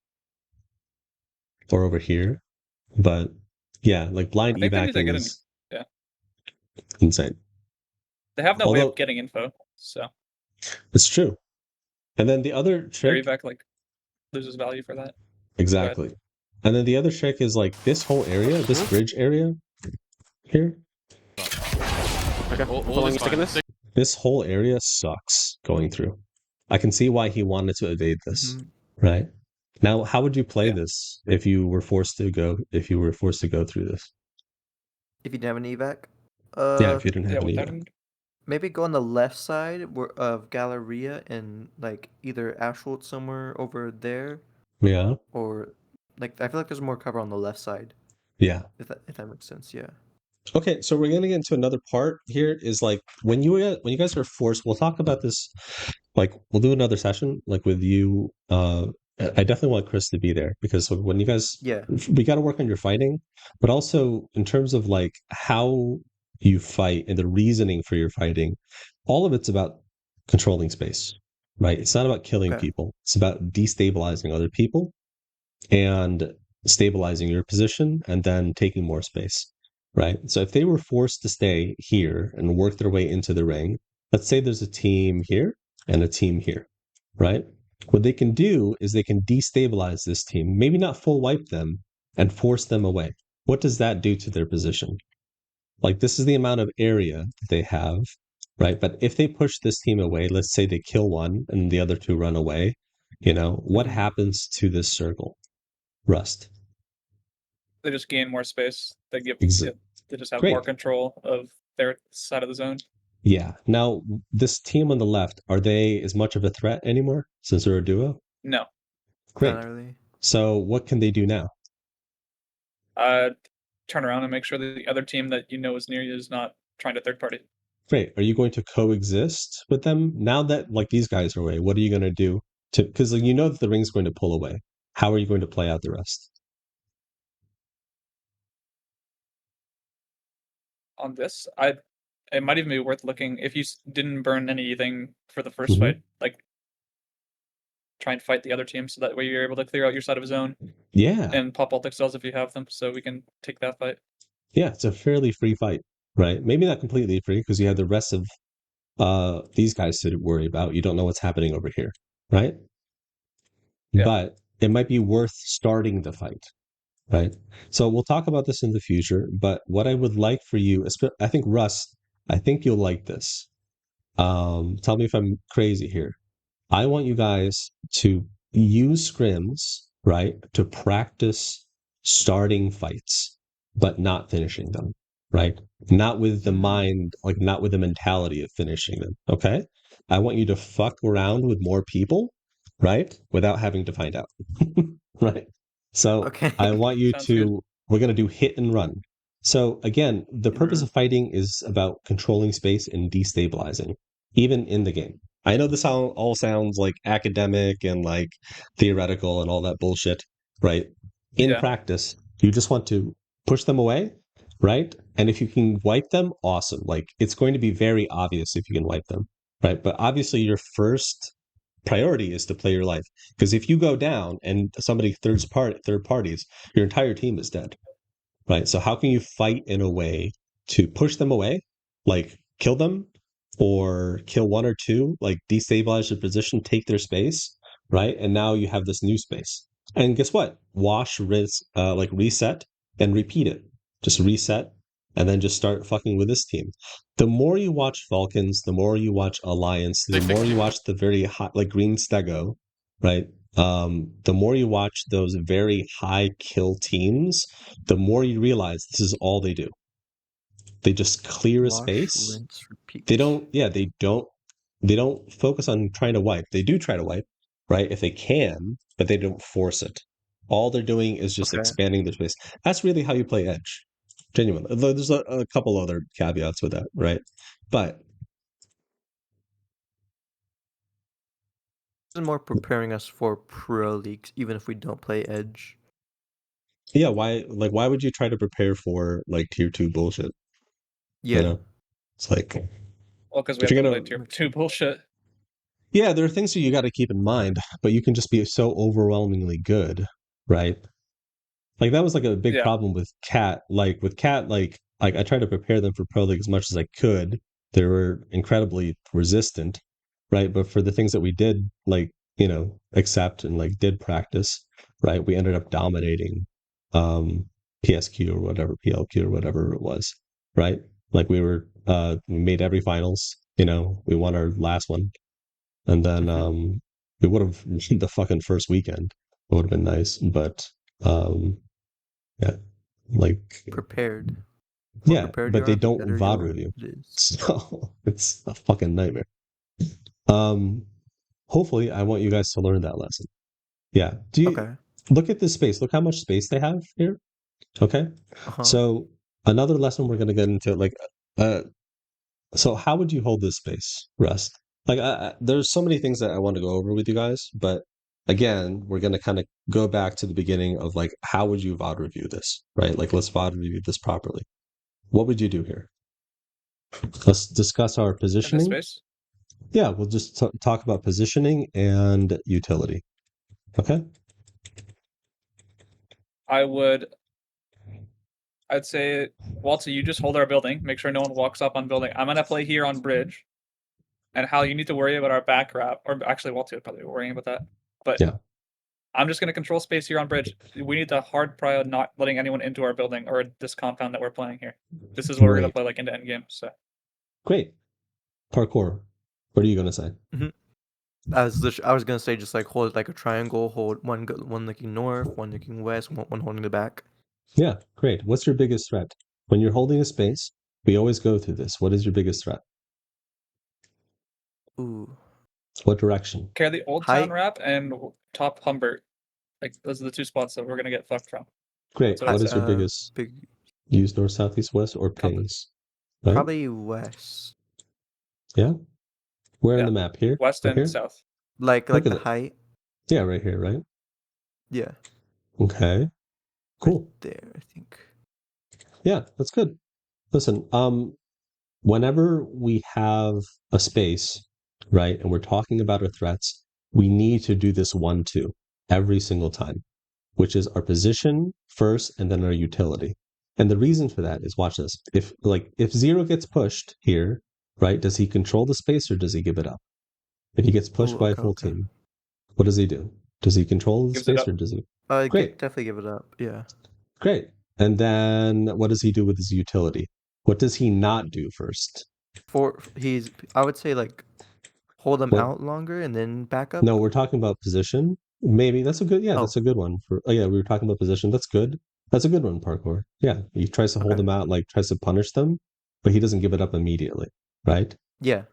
or over here, but yeah, like blind I think they need to evacing get is yeah. insane. They have no way Although of getting info, so it's true. And then the other their trick, evac like loses value for that. exactly. And then the other trick is like this whole area, this bridge area here, Okay. All Following is you sticking fine. this? this whole area sucks going through. I can see why he wanted to evade this, Mhm. right? Now, how would you play Yeah. this if you were forced to go through this? If you didn't have an evac, Yeah, if you didn't have any. without him. maybe go on the left side of Galleria and like either Ashwood somewhere over there, Yeah. or like I feel like there's more cover on the left side. Yeah. If that makes sense, yeah. Okay, so we're gonna get into another part here. Is like when you guys are forced. We'll talk about this. Like we'll do another session like with you. I definitely want Chris to be there because when you guys, Yeah. we got to work on your fighting, but also in terms of like how you fight and the reasoning for your fighting. All of it's about controlling space, right? It's not about killing Okay. people. It's about destabilizing other people and stabilizing your position and then taking more space, right? So if they were forced to stay here and work their way into the ring, let's say there's a team here and a team here, right? What they can do is they can destabilize this team, maybe not full wipe them and force them away. What does that do to their position? Like this is the amount of area that they have right? But if they push this team away, let's say they kill one and the other two run away, what happens to this circle? Rust. They just gain more space. They just have Great. more control of their side of the zone. Yeah. Now, this team on the left, are they as much of a threat anymore since they're a duo? No. Great. Not really. So what can they do now? Turn around and make sure that the other team that you know is near you is not trying to third party. Great. Are you going to coexist with them now that like these guys are away? What are you going to do because you know that the ring's going to pull away? How are you going to play out the rest? On this, it might even be worth looking if you didn't burn anything for the first Mhm. fight, like try and fight the other team so that way you're able to clear out your side of a zone Yeah. and pop ultic cells if you have them, so we can take that fight. Yeah, it's a fairly free fight, right? Maybe not completely free because you have the rest of these guys to worry about. You don't know what's happening over here, right? Yeah. But it might be worth starting the fight, right? So we'll talk about this in the future. But what I would like for you, I think Russ, I think you'll like this. Tell me if I'm crazy here. I want you guys to use scrims, right, to practice starting fights, but not finishing them, right? Not with the mind, like not with the mentality of finishing them, okay? I want you to fuck around with more people, right, without having to find out, right? So Okay. I want you Sounds good. we're going to do hit and run. So again, the purpose of fighting is about controlling space and destabilizing, even in the game. I know this all sounds like academic and like theoretical and all that bullshit, right? In Yeah. practice, you just want to push them away, right? And if you can wipe them, awesome. Like it's going to be very obvious if you can wipe them, right? But obviously, your first priority is to play your life because if you go down and somebody third parties, your entire team is dead, right? So how can you fight in a way to push them away, like kill them or kill one or two, like destabilize their position, take their space, right? And now you have this new space. And guess what? Wash, rinse, like reset and repeat it. Just reset and then just start fucking with this team. The more you watch Falcons, the more you watch Alliance, the more you watch the very hot, like Green Stego, right? The more you watch those very high kill teams, the more you realize this is all they do. They just clear a Wash, space. rinse, repeat. They don't focus on trying to wipe. They do try to wipe, right? If they can, but they don't force it. All they're doing is just Okay. expanding their space. That's really how you play Edge. Genuinely. There's a couple other caveats with that, right? But This is more preparing us for pro leagues, even if we don't play Edge. yeah, why would you try to prepare for like tier 2 bullshit? Yeah. You know? It's like Well, because we But have you're to gonna- play tier 2 bullshit. yeah, there are things that you got to keep in mind, but you can just be so overwhelmingly good, right? Like that was like a big Yeah. problem with Cat. Like with Cat, like I tried to prepare them for Pro League as much as I could. They were incredibly resistant, right? But for the things that we did, like accept and like did practice, right? We ended up dominating PSQ or whatever, PLQ or whatever it was, right? Like we made every finals. We won our last one, and then we would have the fucking first weekend. It would have been nice, but yeah, like Prepared. More yeah, prepared but you they are, the don't better VOD your review, it is. so it's a fucking nightmare. Hopefully, I want you guys to learn that lesson. Yeah, do you Okay. look at this space? Look how much space they have here. Okay, so another lesson we're gonna get into, like, so how would you hold this space, Rust? Like, there's so many things that I want to go over with you guys, but again, we're going to kind of go back to the beginning of like, how would you VOD review this, right? Like, let's VOD review this properly. What would you do here? Let's discuss our In this positioning. space. Yeah, we'll just talk about positioning and utility. Okay. I'd say, Walter, you just hold our building. Make sure no one walks up on building. I'm gonna play here on bridge. And Hal, you need to worry about our back wrap. Or actually, Walter would probably be worrying about that. But Yeah. I'm just gonna control space here on bridge. We need to hard prio not letting anyone into our building or this compound that we're playing here. This is what we're gonna play like into end game. So Great. Parkour. What are you gonna say? I was gonna say just like hold it like a triangle, hold one looking north, one looking west, one holding the back. Yeah, great. What's your biggest threat? When you're holding a space, we always go through this. What is your biggest threat? Ooh, What direction? Okay, the Old Height. Town Wrap and top Humbert. Like those are the 2 spots that we're gonna get fucked from. Great. That's what I'd What is say. your biggest? big, Use north, south, east, west, or Probably- pings? Right? probably west. Yeah. Where on Yeah. the map? Here? West Right and here? south. Like Look at the it. height. Yeah, right here, right? Yeah. Okay. Cool. Right there, I think. Yeah, that's good. Listen, whenever we have a space, right, and we're talking about our threats, we need to do this 1-2 every single time, which is our position first and then our utility. And the reason for that is, watch this. If 0 gets pushed here, right, does he control the space or does he give it up? If he gets pushed Ooh, by a okay, full okay. team, what does he do? Does he control the Gives it space up. or does he? I Great. could definitely give it up. Yeah. Great. And then what does he do with his utility? What does he not do first? I would say like hold them What? out longer and then back up. No, we're talking about position. Maybe that's a good. Yeah, Oh. that's a good one. Yeah, we were talking about position. That's good. That's a good one. Parkour. Yeah, he tries to hold Okay. them out, like tries to punish them, but he doesn't give it up immediately, right? Yeah.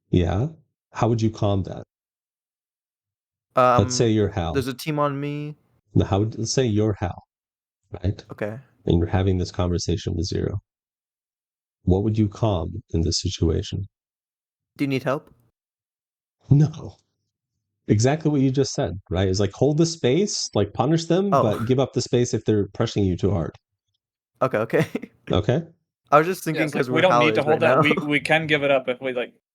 Yeah. How would you calm that? Let's say you're Hal. There's a team on me. Let's say you're Hal, right? Okay. And you're having this conversation with 0. What would you calm in this situation? Do you need help? No. Exactly what you just said, right? Is like hold the space, like punish them, Oh. but give up the space if they're pressing you too hard. Okay. Okay. Okay. I was just Yeah, thinking it's like because we don't need to hold that. Right We can give it up if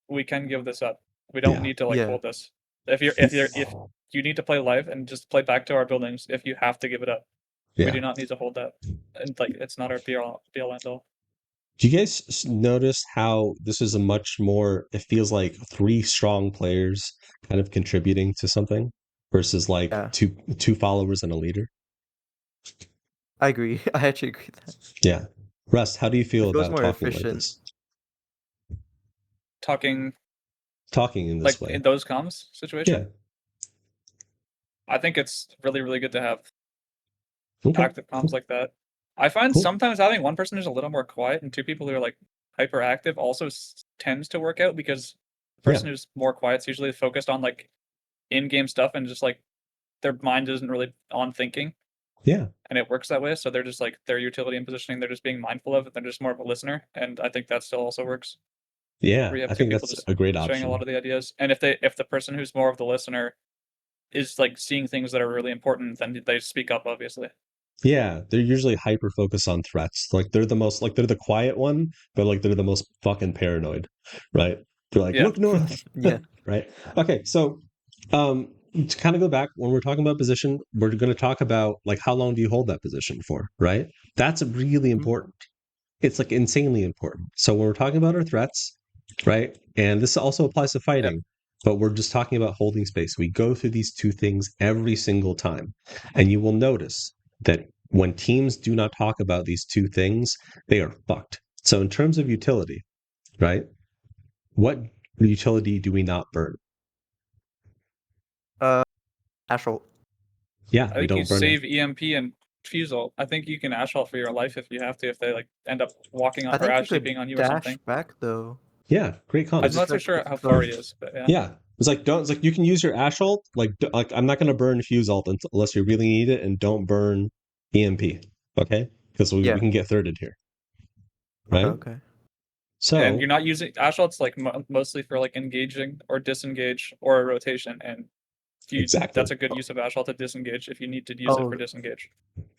we can give this up. We don't Yeah. need to Yeah. hold this. If you need to play live and just play back to our buildings, if you have to give it up, we do Yeah. not need to hold that. And like it's not our be all end all. Do you guys notice how this is a much more? It feels like 3 strong players kind of contributing to something versus like Yeah. two followers and a leader. I agree. I actually agree with that. Yeah. Rust, how do you feel It feels about more talking like efficient. this? Talking Talking in this like way. in those comms situation. Yeah. I think it's really, really good to have Okay. active comms like that. I find Cool. sometimes having one person who's a little more quiet and 2 people who are like hyperactive also tends to work out because the person who's more quiet is usually focused on like in-game stuff and just like their mind isn't really on thinking. Yeah. And it works that way. So they're just like their utility and positioning, they're just being mindful of it. They're just more of a listener. And I think that still also works. Yeah. Where you have I 2 think people that's just a great sharing option. a lot of the ideas. And if the person who's more of the listener is like seeing things that are really important, then they speak up, obviously. Yeah, they're usually hyper focused on threats. Like they're the quiet one, but like they're the most fucking paranoid, right? They're like, Yeah. look north. Yeah. Right. Okay, so to kind of go back, when we're talking about position, we're going to talk about like how long do you hold that position for, right? That's really important. It's like insanely important. So when we're talking about our threats, right? And this also applies to fighting, but we're just talking about holding space. We go through these 2 things every single time. And you will notice that when teams do not talk about these 2 things, they are fucked. So in terms of utility, right? What utility do we not burn? Asphalt. Yeah, I we think you don't burn save EMP and Fusel. I think you can Ashalt for your life if you have to, if they like end up walking on I or think you actually could being on you or dash something. back though. Yeah, great I'm comms. not so like, sure it's how close. far he is, but yeah. Yeah, it's like you can use your Ashalt, like I'm not going to burn Fuse Alt unless you really need it, and don't burn EMP, okay? Because we Yeah. can get thirded here, Okay. right? Okay. So And you're not using Ashalt's like mostly for like engaging or disengage or a rotation, and exactly, that's a good use of Ashalt to disengage if you need to use it for Oh. disengage.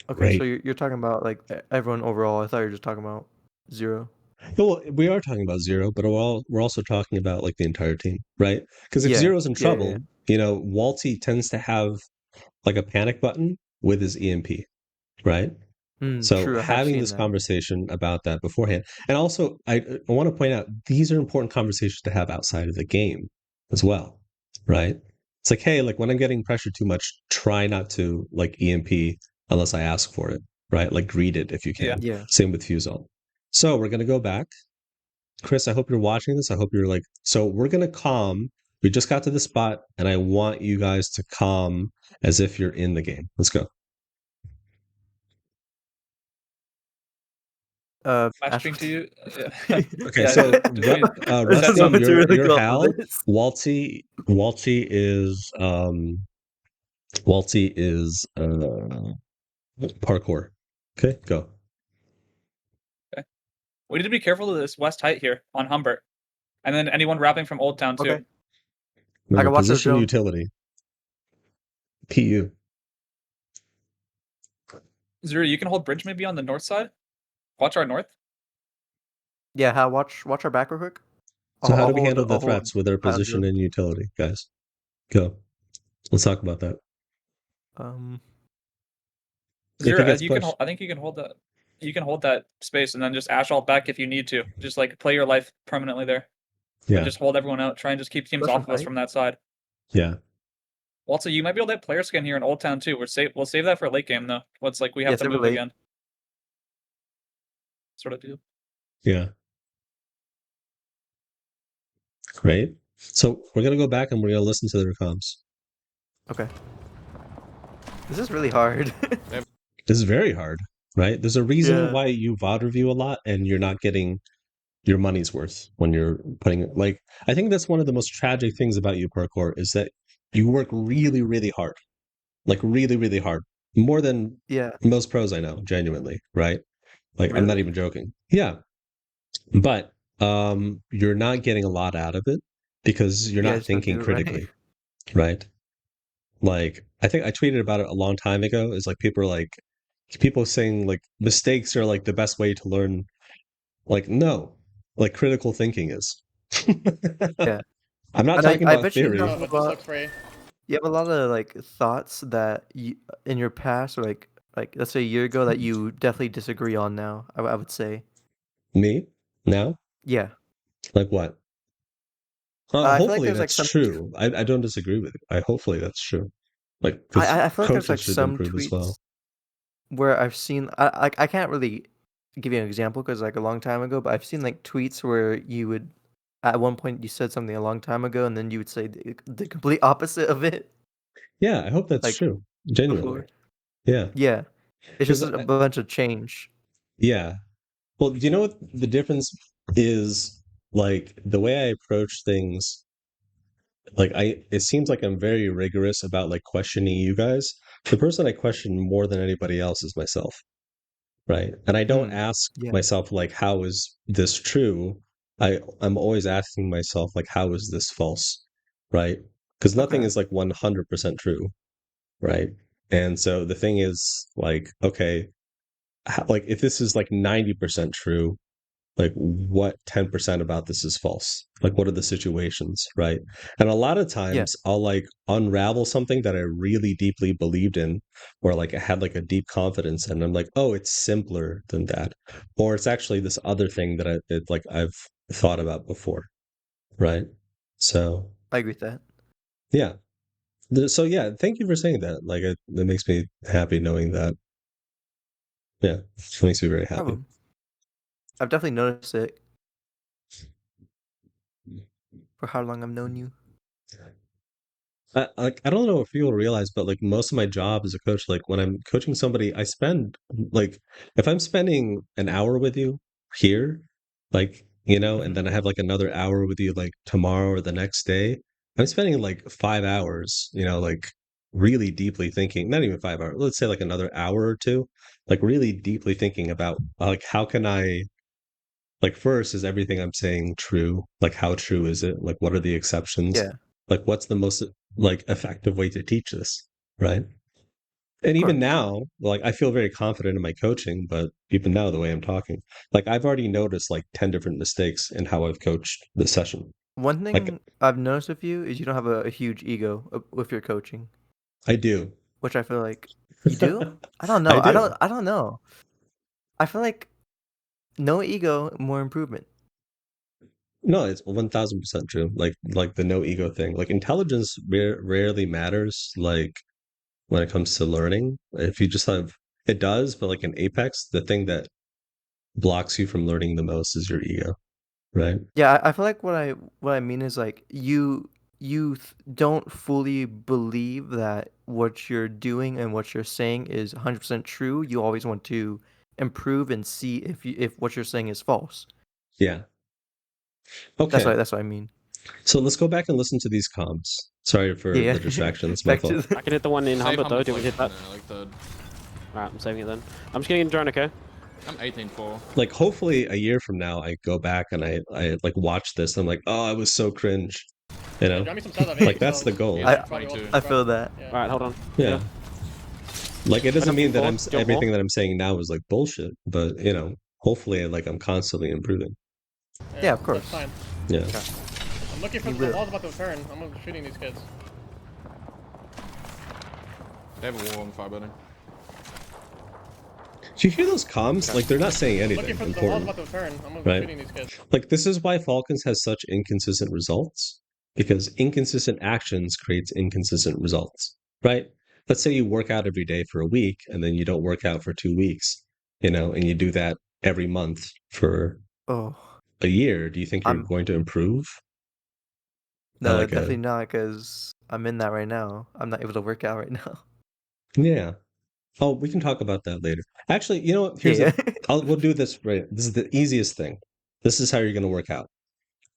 Okay. So Great. you're talking about like everyone overall. I thought you were just talking about 0. Well, we are talking about 0, but we're also talking about like the entire team, right? Because if Yeah. 0's in Yeah, yeah, trouble, you know, Walty tends to have like a panic button with his EMP, right? So True. I have having seen this that. conversation about that beforehand, and also I want to point out these are important conversations to have outside of the game as well, right? It's like, hey, like when I'm getting pressured too much, try not to like EMP unless I ask for it, right? Like greet it if you can. Yeah. Same with Fusel. So we're gonna go back Chris, I hope you're watching this. I hope you're like, so we're going to calm. We just got to the spot, and I want you guys to calm as if you're in the game. Let's go. Matching to you. Okay, Yeah, so just need- Rusty, something to you're, really you're go off of Hal. this. Walty is parkour. Okay, go. we need to be careful of this west height here on Humbert, and then anyone wrapping from Old Town too. Okay. Remember, can watch the position drone. utility. PU. Zero, you can hold bridge maybe on the north side. Watch our north. Yeah, Hal, watch our back real quick. So how do we hold- handle the I'll hold threats with our ground position zone. and utility, guys? Go. Let's talk about that. If Zero, it gets you can. pushed. I think you can hold that. You can hold that space and then just ash all back if you need to. Just like play your life permanently there. Yeah. But just hold everyone out. Try and just keep teams Listen, off of us right? from that side. Yeah. Also, you might be able to have player scan here in Old Town too. We'll save that for a late game though. What's like we have Yeah, to save it move late. again. Sort of deal. Yeah. Great. So we're gonna go back and we're gonna listen to their comms. Okay. This is really hard. This is very hard, right? There's a reason Yeah. why you VOD review a lot and you're not getting your money's worth when you're putting it. Like, I think that's one of the most tragic things about you, parkour, is that you work really, really hard. Like really, really hard. More than Yeah. most pros I know, genuinely, right? Like I'm not Really? even joking. Yeah. But you're not getting a lot out of it because you're Yeah, not just gotta thinking do it right. critically, right? Like I think I tweeted about it a long time ago. Is like people saying like mistakes are like the best way to learn. Like no, like critical thinking is. Yeah. I'm not And talking I about bet you theory. have Oh, but this about looks free. you have a lot of like thoughts that you in your past or like let's say a year ago that you definitely disagree on now. I would say. Me now, Yeah. like what? I feel like Hopefully there's like that's some true. I don't disagree with it. Hopefully that's true. Like because I feel like there's coaches like should some improve as well. tweets where I've seen I can't really give you an example because like a long time ago, but I've seen like tweets where you would at one point you said something a long time ago and then you would say the complete opposite of it Yeah, I hope that's like true. Genuinely. before. Yeah. Yeah, it's Because just a bunch of change. yeah. Well, do you know what the difference is? Like the way I approach things, like it seems like I'm very rigorous about like questioning you guys. The person I question more than anybody else is myself, right? And I don't ask Yeah. myself like, how is this true? I'm always asking myself like, how is this false, right? Because nothing Okay. is like 100% true, right? And so the thing is like, okay, like if this is like 90% true, like what 10% about this is false? Like what are the situations, right? And a lot of Yeah. times I'll like unravel something that I really deeply believed in, or like I had like a deep confidence, and I'm like, oh, it's simpler than that, or it's actually this other thing that I've thought about before, right? So I agree with that. yeah. So yeah, thank you for saying that. Like it makes me happy knowing that. Yeah, it makes me very happy. Problem. I've definitely noticed it for how long I've known you. I don't know if people realize, but like most of my job as a coach, like when I'm coaching somebody, I spend like if I'm spending an hour with you here, like and then I have like another hour with you like tomorrow or the next day, I'm spending like 5 hours, like really deeply thinking, not even 5 hours, let's say like another hour or two, like really deeply thinking about like how can I like first, is everything I'm saying true? Like how true is it? Like what are the exceptions? Yeah, Like what's the most like effective way to teach this, right? And of even course. now, like I feel very confident in my coaching, but even now the way I'm talking, like I've already noticed like 10 different mistakes in how I've coached the session. One Like thing I've noticed with you is you don't have a huge ego with your coaching, I do. which I feel like you do. I don't I know. do. I don't know. I feel like no ego, more improvement. No, it's 1000% true. Like the no ego thing. Like intelligence rarely matters like when it comes to learning. If you just have it does, but like in Apex, the thing that blocks you from learning the most is your ego, right? Yeah, I feel like what I mean is like don't fully believe that what you're doing and what you're saying is 100% true. You always want to improve and see if what you're saying is false. Yeah. That's Okay. what I mean. So let's go back and listen to these comms. Sorry for Yeah. the distraction. That's my Back to fault. I can hit the one in Save Humber though. Humber Did we hit that? flank, like third. Alright, I'm saving it then. I'm just getting a drone, okay? I'm 18-4. Like hopefully a year from now I go back and I like watch this and I'm like, oh, I was so cringe. You know? Drop me some subs of Like eight, that's so the goal. Yeah, I- 22. I feel that. Yeah. Alright, hold on. Yeah. Like it doesn't mean that Jump more. everything that I'm saying now is like bullshit, but you know, hopefully like I'm constantly improving. Yeah, of course. That's fine. Yeah. I'm looking for You the will. wall's about to turn. I'm shooting these kids. They have a wall on the fire building. Do you hear those comms? Like they're not saying I'm anything looking for the wall's important. about to turn. I'm Right. shooting these kids. Like this is why Falcons has such inconsistent results, because inconsistent actions creates inconsistent results, right? Let's say you work out every day for a week and then you don't work out for 2 weeks, you know, and you do that every month for Oh. a year. Do you think you're I'm- going to improve? No, like definitely not, because I'm in that right now. I'm not able to work out right now. Yeah. Oh, we can talk about that later. Actually, you know what? Here's Yeah. we'll do this right. This is the easiest thing. This is how you're going to work out.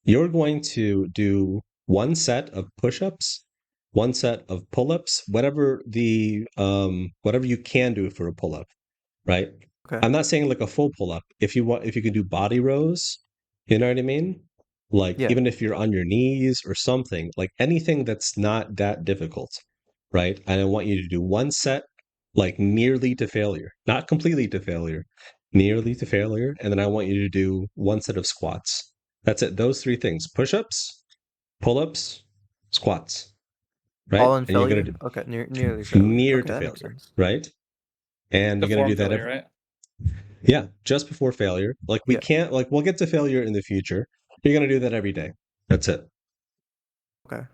You're going to do one set of push-ups, one set of pull-ups, whatever you can do for a pull-up, right? Okay. I'm not saying like a full pull-up. If you can do body rows, you know what I mean? Like Yeah. even if you're on your knees or something, like anything that's not that difficult, right? And I want you to do one set like nearly to failure, not completely to failure, nearly to failure, and then I want you to do one set of squats. That's it. Those 3 things: push-ups, pull-ups, squats. Right? All in And you're failure? gonna do Okay, nearly failure. near Okay, to that makes failure, sense. right? And The you're gonna form do that failure, right? yeah, just before failure. Like we Yeah. can't like we'll get to failure in the future. You're gonna do that every day. That's it. Okay.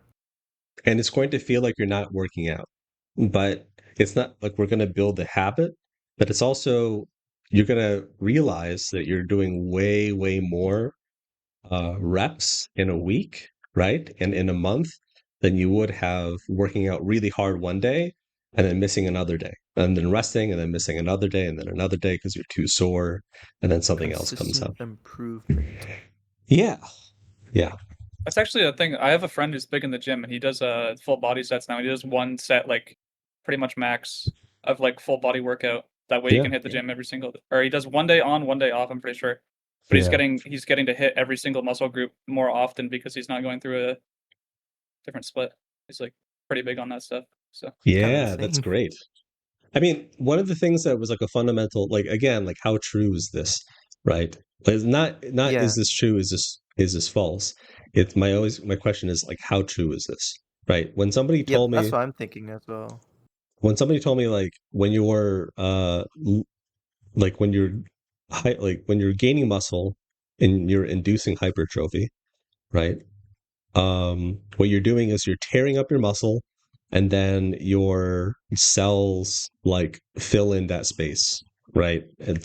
And it's going to feel like you're not working out. But it's not like we're gonna build the habit, but it's also you're gonna realize that you're doing way, way more reps in a week, right? And in a month than you would have working out really hard one day and then missing another day. And then resting and then missing another day and then another day because you're too sore and then something else comes up. Consistent improvement. Yeah. Yeah. That's actually a thing. I have a friend who's big in the gym, and he does full body sets now. He does one set like pretty much max of like full body workout. That way Yeah. you can hit the gym every single or he does one day on, one day off, I'm pretty sure. But he's getting to hit every single muscle group more often because he's not going through a different split. He's like pretty big on that stuff. So Yeah, that's insane. great. I mean, one of the things that was like a fundamental, like again, like how true is this, right? But it's not Yeah. is this true? Is this false? It's my question is like how true is this, right? When somebody Yep, told me, that's what I'm thinking as well. when somebody told me like when you're like when you're like when you're gaining muscle and you're inducing hypertrophy, right? What you're doing is you're tearing up your muscle and then your cells like fill in that space, right? And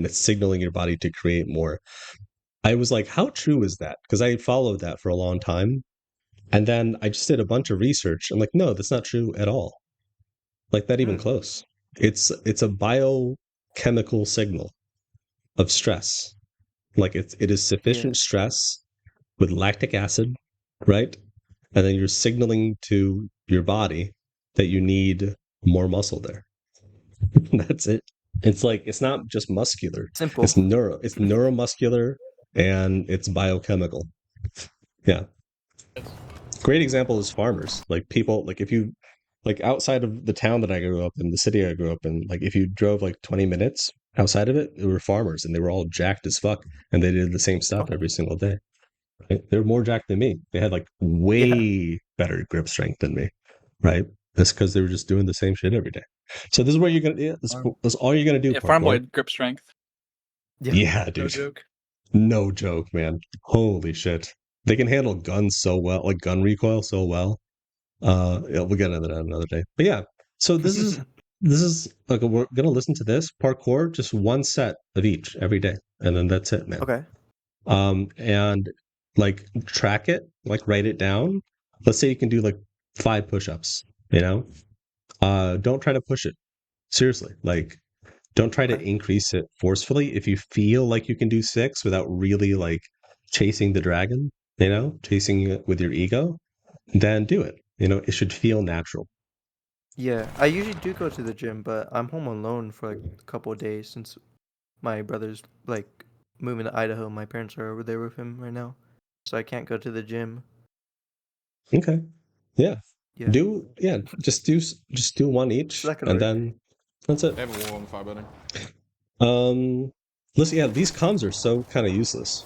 it's signaling your body to create more. I was like, how true is that? Because I followed that for a long time. And then I just did a bunch of research. I'm like, no, that's not true at all. Like not even close. It's a biochemical signal of stress. Like it is sufficient stress with lactic acid, right? And then you're signaling to your body that you need more muscle there. That's it. It's like it's not just muscular. Simple. It's neuromuscular and it's biochemical. Yeah. Great example is farmers. Like people like if you like outside of the town that I grew up in, the city I grew up in, like if you drove like 20 minutes outside of it, there were farmers and they were all jacked as fuck and they did the same stuff every single day. Right? They're more jacked than me. They had like way better grip strength than me, right? That's because they were just doing the same shit every day. So this is what you're gonna. That's all you're gonna do. yeah, farm boy grip strength. Yeah, dude. No joke. No joke, man. Holy shit. They can handle guns so well, like gun recoil so well. Yeah, we'll get into that another day. But yeah, so this is like we're gonna listen to this parkour, just one set of each every day, and then that's it, man. Okay. and like track it, like write it down. Let's say you can do like 5 push-ups, you know? Don't try to push it. Seriously, like don't try to Okay. increase it forcefully. If you feel like you can do 6 without really like chasing the dragon, you know, chasing it with your ego, then do it. You know, it should feel natural. Yeah, I usually do go to the gym, but I'm home alone for like a couple of days since my brother's like moving to Idaho. My parents are over there with him right now, so I can't go to the gym. Okay. Yeah. Yeah, Just do one each, so that could and work. then that's it. They have a wall on the fire building. Listen, yeah, these comms are so kind of useless.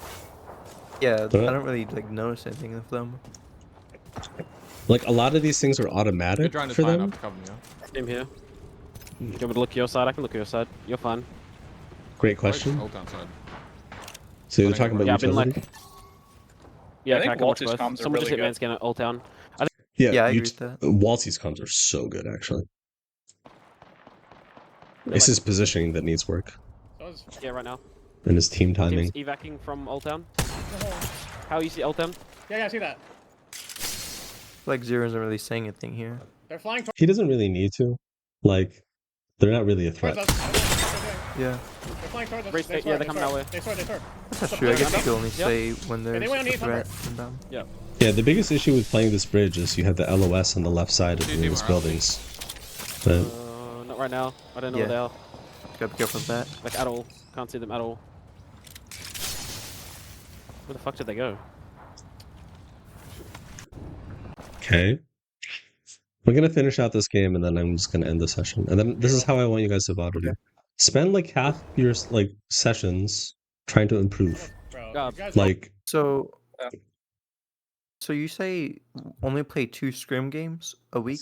Yeah, They're I not, don't really like notice anything of them. like a lot of these things are Good automatic trying to for tie them. up to cover me, yeah? Same here. Do you want me to look your side? I can look your side. You're fine. Great question. Old town side. So you're Letting talking it about Yeah, I've been utility? like. Yeah, I think I can watch Waltz's both. comms are Someone just really hit good. Manscan at Old Town. Yeah, I agree with that. Waltz's comms are so good, actually. They're It's like, his positioning that needs work, So is yeah, right now. and his team timing. Team's evacing from Old Town. How you see Old Town? yeah, I see that. Like Zero isn't really saying anything here. They're flying He doesn't really need to. Like, they're not really a towards threat. us. I don't know what they're doing. Yeah, They're flying towards us. Race They state- yeah, sword, they're coming our way. They sword. that's not true. I guess you can only Yeah. say when there's they went on a each threat inbound. Yeah, the biggest issue with playing this bridge is you have the LOS on the left side of Do you the see newest where I'm buildings. But Not right now. I don't know Yeah. where they are. Gotta be careful of that. Like at all. Can't see them at all. Where the fuck did they go? okay. We're gonna finish out this game and then I'm just gonna end the session. And then this is how I want you guys to VOD review. Spend like half your like sessions trying to improve. Bro, God. you guys Like So, Yeah. so you say only play 2 scrim games a week?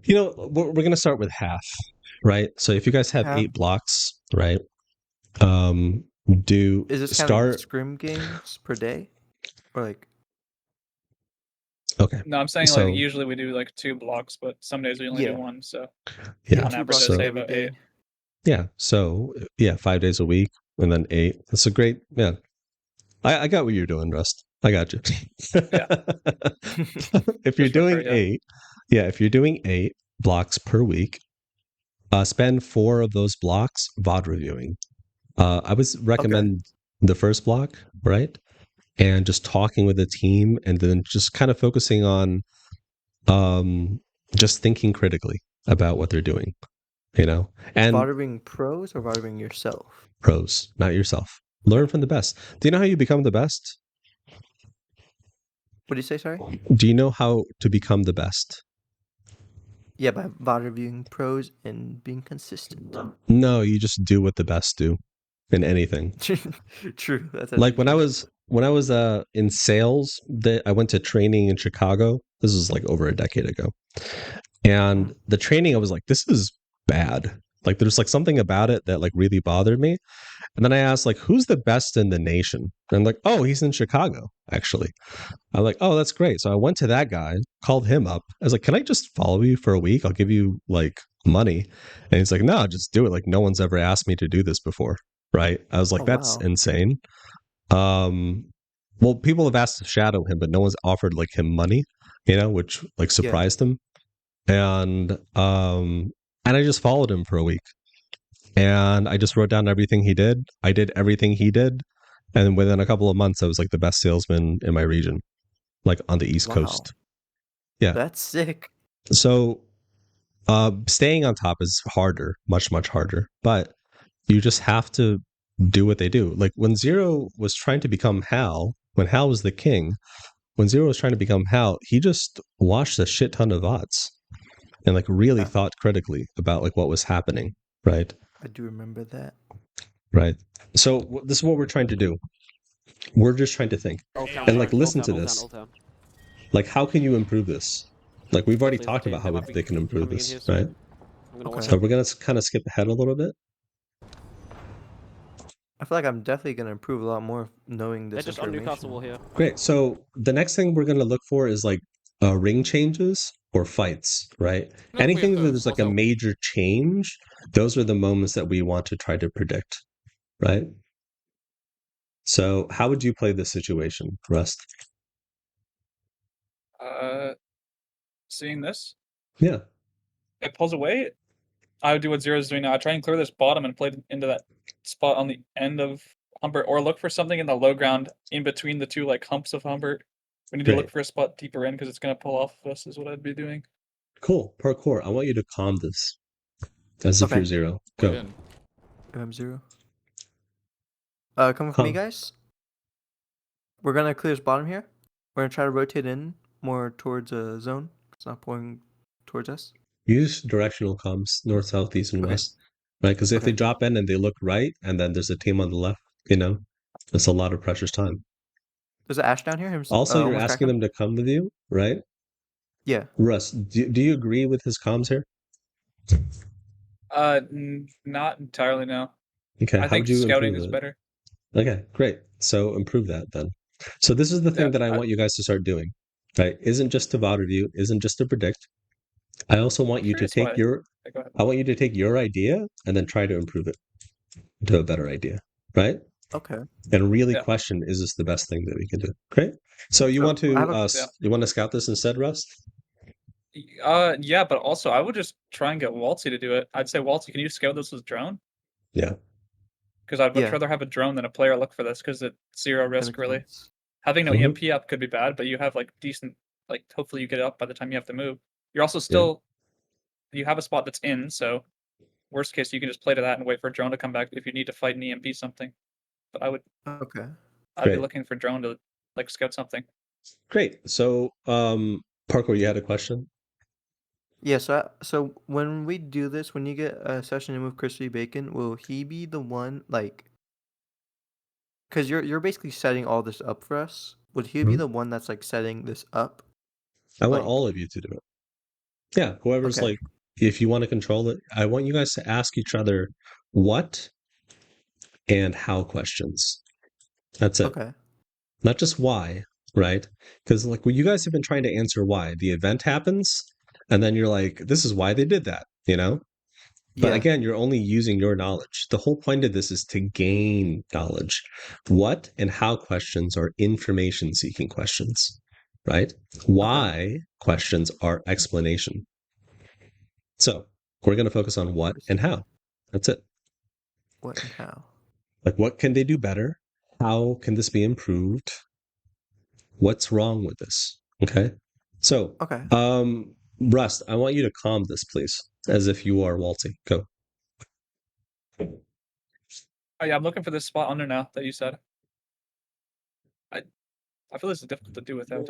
you know, we're gonna start with half, right? So if you guys have Half? 8 blocks, right? Do Is this start counting scrim games per day, or like? okay. No, I'm saying So- like usually we do like 2 blocks, but some days we only do Yeah. 1. So Yeah. on 2 average, blocks I'd so- say every about day. 8. Yeah. So yeah, 5 days a week and then 8. That's a great yeah. I got what you're doing, Rust. I got you. Yeah. If you're Just for doing free, yeah. 8, yeah, if you're doing 8 blocks per week, spend 4 of those blocks VOD reviewing. I would recommend the first block, right? And just talking with the team and then just kind of focusing on just thinking critically about what they're doing, you know? And Bothering pros or bothering yourself? pros, not yourself. Learn from the best. Do you know how you become the best? What do you say? Sorry. Do you know how to become the best? Yeah, by VOD reviewing pros and being consistent. No, you just do what the best do in anything. True. That's Like when I actually was in sales, I went to training in Chicago. This was like over a decade ago. And the training I was like, this is bad. Like there's like something about it that like really bothered me. And then I asked like, who's the best in the nation? And I'm like, oh, he's in Chicago, actually. I'm like, oh, that's great. So I went to that guy, called him up. I was like, can I just follow you for a week? I'll give you like money. And he's like, no, just do it. Like no one's ever asked me to do this before. Right. I was like, Oh, that's wow. insane. Well, people have asked to shadow him, but no one's offered like him money, you know, which like surprised him. And I just followed him for a week. And I just wrote down everything he did. I did everything he did. And within a couple of months, I was like the best salesman in my region, like on the East Wow. Coast. Yeah. That's sick. So staying on top is harder, much, much harder. But you just have to do what they do. Like when Zero was trying to become Hal, when Hal was the king, when Zero was trying to become Hal, he just watched a shit ton of VODs and like really Yeah. thought critically about like what was happening. Right. I do remember that. Right. So this is what we're trying to do. We're just trying to think. Old Town, And, like, sorry. listen Old to Town, this. Old Town, Old Town. Like, how can you improve this? Like, we've already Please, talked team, about how might be they can improve coming in this, here soon. right? I'm gonna Okay. watch So it. we're going to kind of skip ahead a little bit. I feel like I'm definitely gonna improve a lot more knowing They're this just on information. Newcastle Wall here. Great. So the next thing we're going to look for is like ring changes or fights, right? No, we Anything have that to there's like force a out. major change, those are the moments that we want to try to predict, right? So how would you play this situation, Rust? Seeing this, Yeah. it pulls away. I would do what Zero's doing now. I try and clear this bottom and play into that spot on the end of Humbert, or look for something in the low ground in between the two like humps of Humbert. We need to look Great. for a spot deeper in because it's gonna pull off of us. Is what I'd be doing. Cool. Parkour. I want you to calm this as if Okay. you're Zero. We're Go. good. I'm 0. Come with me, Calm. guys. We're gonna clear this bottom here. We're gonna try to rotate in more towards a zone. It's not pulling towards us. Use directional comms, north, south, east, and Okay. west. Right? Because if they Okay. drop in and they look right, and then there's a team on the left, you know, that's a lot of precious time. There's an Ash down here. Also, you're Almost asking them to come with you, right? Yeah. Russ, do you agree with his comms here? Not entirely. No. Okay, I how think would you scouting improve is it? better. Okay, great. So improve that then. So this is the thing Yeah, that I want you guys to start doing, right? Isn't just to VOD review, isn't just to predict. I also want I'm you to curious take why. your Go ahead. I want you to take your idea and then try to improve it to a better idea, right? Okay. And really Yeah. question, is this the best thing that we can do? Great. So you So, want I to have a- Yeah. you want to scout this instead, Rust? Yeah, but also I would just try and get Waltzy to do it. I'd say, Waltzy, can you scout this with drone? Yeah. Because I'd much Yeah. rather have a drone than a player look for this because it's 0 That risk, makes really. sense. Having no Mhm. EMP up could be bad, but you have like decent, like hopefully you get it up by the time you have to move. You're also still, you have a spot that's in, so worst case you can just play to that and wait for a drone to come back if you need to fight an EMP something. But Okay. I'd be Great. looking for drone to like scout something. Great. So Parkour, you had a question? Yeah. So when we do this, when you get a session in with Crispy Bacon, will he be the one like? Because you're basically setting all this up for us. Would he be Mhm. the one that's like setting this up? I want Like- all of you to do it. Yeah, whoever's Okay. like, if you want to control it, I want you guys to ask each other what and how questions. That's it. Okay. Not just why, right? Because like when you guys have been trying to answer why, the event happens, and then you're like, this is why they did that, you know? But Yeah. again, you're only using your knowledge. The whole point of this is to gain knowledge. What and how questions are information seeking questions, right? Why questions are explanation. So we're going to focus on what and how. That's it. What and how? Like, what can they do better? How can this be improved? What's wrong with this? Okay. So, Okay. Rust, I want you to calm this, please, as if you are Waltzy. Go. Oh yeah, I'm looking for this spot under now that you said. I feel this is difficult to do without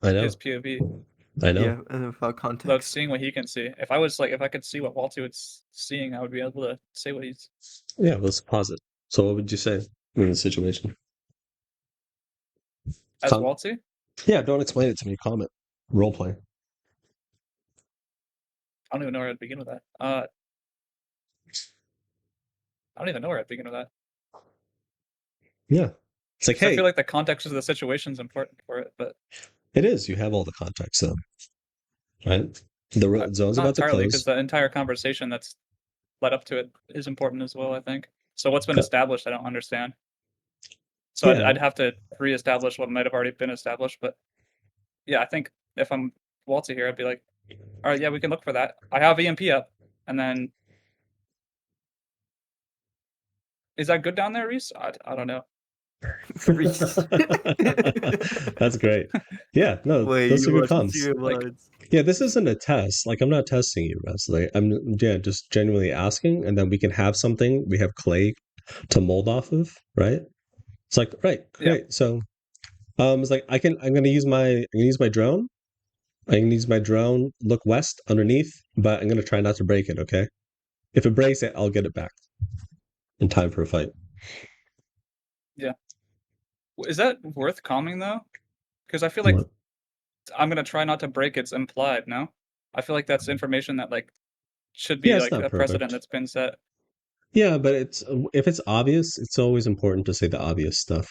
I know. his POV. I know. Yeah, and without Without context. seeing what he can see. If I was like, if I could see what Waltzy was seeing, I would be able to say what he's. Yeah, let's pause it. So, what would you say in this situation? As Waltzy? Yeah, don't explain it to me. Comment. Role play. I don't even know where I'd begin with that. I don't even know where I'd begin with that. Yeah. It's like, 'Cause I hey, feel like the context of the situation is important for it, but it is. You have all the context, though. Right? The zone's not about to entirely, close. because the entire conversation that's led up to it is important as well, I think. So what's been Okay. established, I don't understand. So Yeah. I'd have to reestablish what might have already been established, but yeah, I think if I'm Waltzy here, I'd be like, all right, yeah, we can look for that. I have EMP up, and then is that good down there, Reese? I don't know. Reese. That's great. Yeah, no, Wait, those are you good watched comms. Zero Like- Bloods. Yeah, this isn't a test. Like, I'm not testing you, Russ. Like, I'm just genuinely asking, and then we can have something. We have clay to mold off of, right? It's like, right, Yeah. great. So, it's like I'm gonna use my drone. I can use my drone, look west underneath, but I'm gonna try not to break it. Okay, if it breaks it, I'll get it back in time for a fight. Is that worth calming though? Because I feel like What? I'm gonna try not to break it's implied. No, I feel like that's information that like should be Yeah, it's like not a precedent perfect. that's been set. Yeah, but it's if it's obvious, it's always important to say the obvious stuff.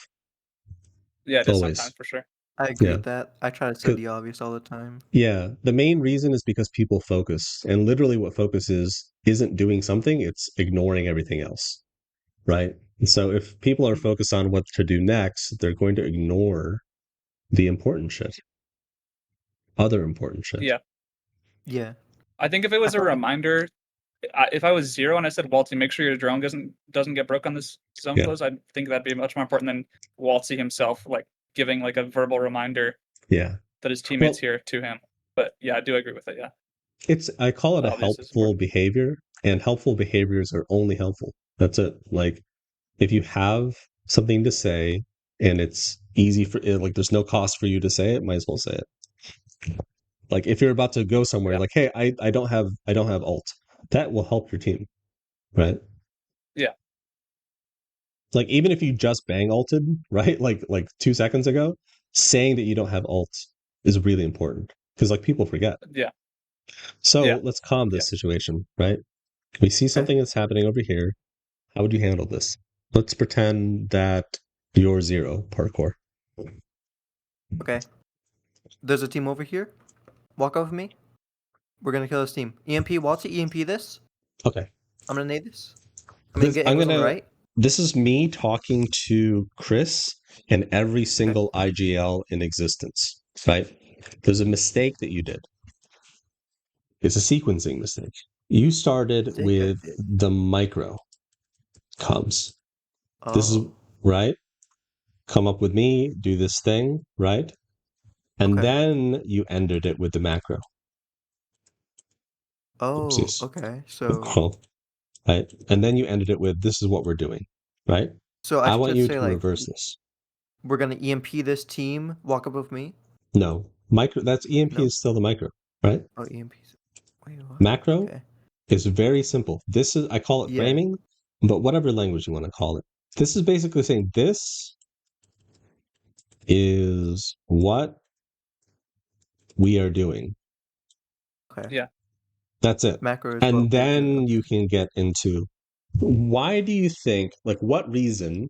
Yeah, it is Always. sometimes for sure. I agree Yeah. with that. I try to say Good. the obvious all the time. Yeah, the main reason is because people focus, and literally what focus is isn't doing something; it's ignoring everything else, right? So if people are focused on what to do next, they're going to ignore the important shit. Other important shit. Yeah. Yeah. I think if it was a feel like- reminder, if I was 0 and I said, Waltzy, make sure your drone doesn't get broke on this zone Yeah. close, I think that'd be much more important than Waltzy himself, like giving like a verbal reminder Yeah. that his teammates here to him. But yeah, I do agree with it. Yeah. I call it a Obvious is helpful important. behavior, and helpful behaviors are only helpful. That's it. Like, if you have something to say and it's easy for like, there's no cost for you to say it, might as well say it. Like, if you're about to go somewhere, Yeah. like, hey, I don't have alt. That will help your team, right? Yeah. Like, even if you just bang alted, right? Like 2 seconds ago, saying that you don't have alt is really important because like people forget. Yeah. So Yeah. let's calm this Yeah. situation, right? We see something that's happening over here. How would you handle this? Let's pretend that you're 0 parkour. Okay. There's a team over here. Walk over me. We're gonna kill this team. EMP, Waltzy, EMP this. Okay. I'm gonna nade this. I'm gonna get I'm angles on the gonna. right. This is me talking to Chris and every single IGL in existence, right? There's a mistake that you did. It's a sequencing mistake. You started with the micro comms. This is right. Come up with me, do this thing, right? And then you ended it with the macro. Oh, Oopsies. okay. So Cool. Right? And then you ended it with this is what we're doing, right? I I should want just you say to like reverse this. we're gonna EMP this team. Walk up with me. No. Micro that's EMP No. is still the micro, right? Oh, EMPs. Wait, what? Macro Okay. is very simple. This is I call it Yeah. framing, but whatever language you want to call it. This is basically saying this is what we are doing. Okay. Yeah. That's it. Macro is And what we're then doing. you can get into why do you think, like, what reason,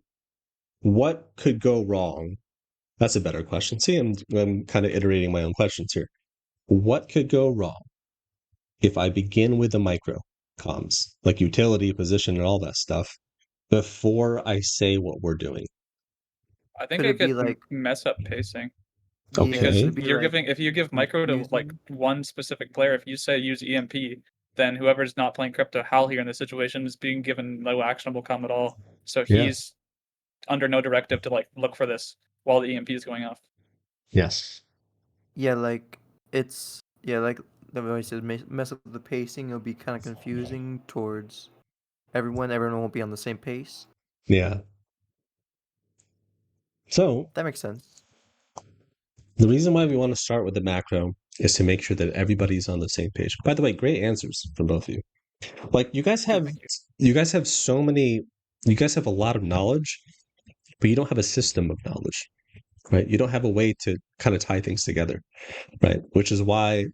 what could go wrong? That's a better question. See, I'm kind of iterating my own questions here. What could go wrong if I begin with the micro comms, like utility, position, and all that stuff, before I say what we're doing? I think Could it it be could like mess up pacing. yeah, Because Okay. could it be you're like giving, if you give micro to like confusing? one specific player, if you say use EMP, then whoever's not playing crypto, Hal here in this situation, is being given no actionable comm at all. So Yeah. he's under no directive to like look for this while the EMP is going off. Yes. Yeah, like it's like the way says mess up the pacing. It'll be kind of confusing towards everyone. Everyone won't be on the same pace. Yeah. So That makes sense. the reason why we want to start with the macro is to make sure that everybody's on the same page. By the way, great answers from both of you. Like you guys have so many, you guys have a lot of knowledge, but you don't have a system of knowledge, right? You don't have a way to kind of tie things together, right? Which is why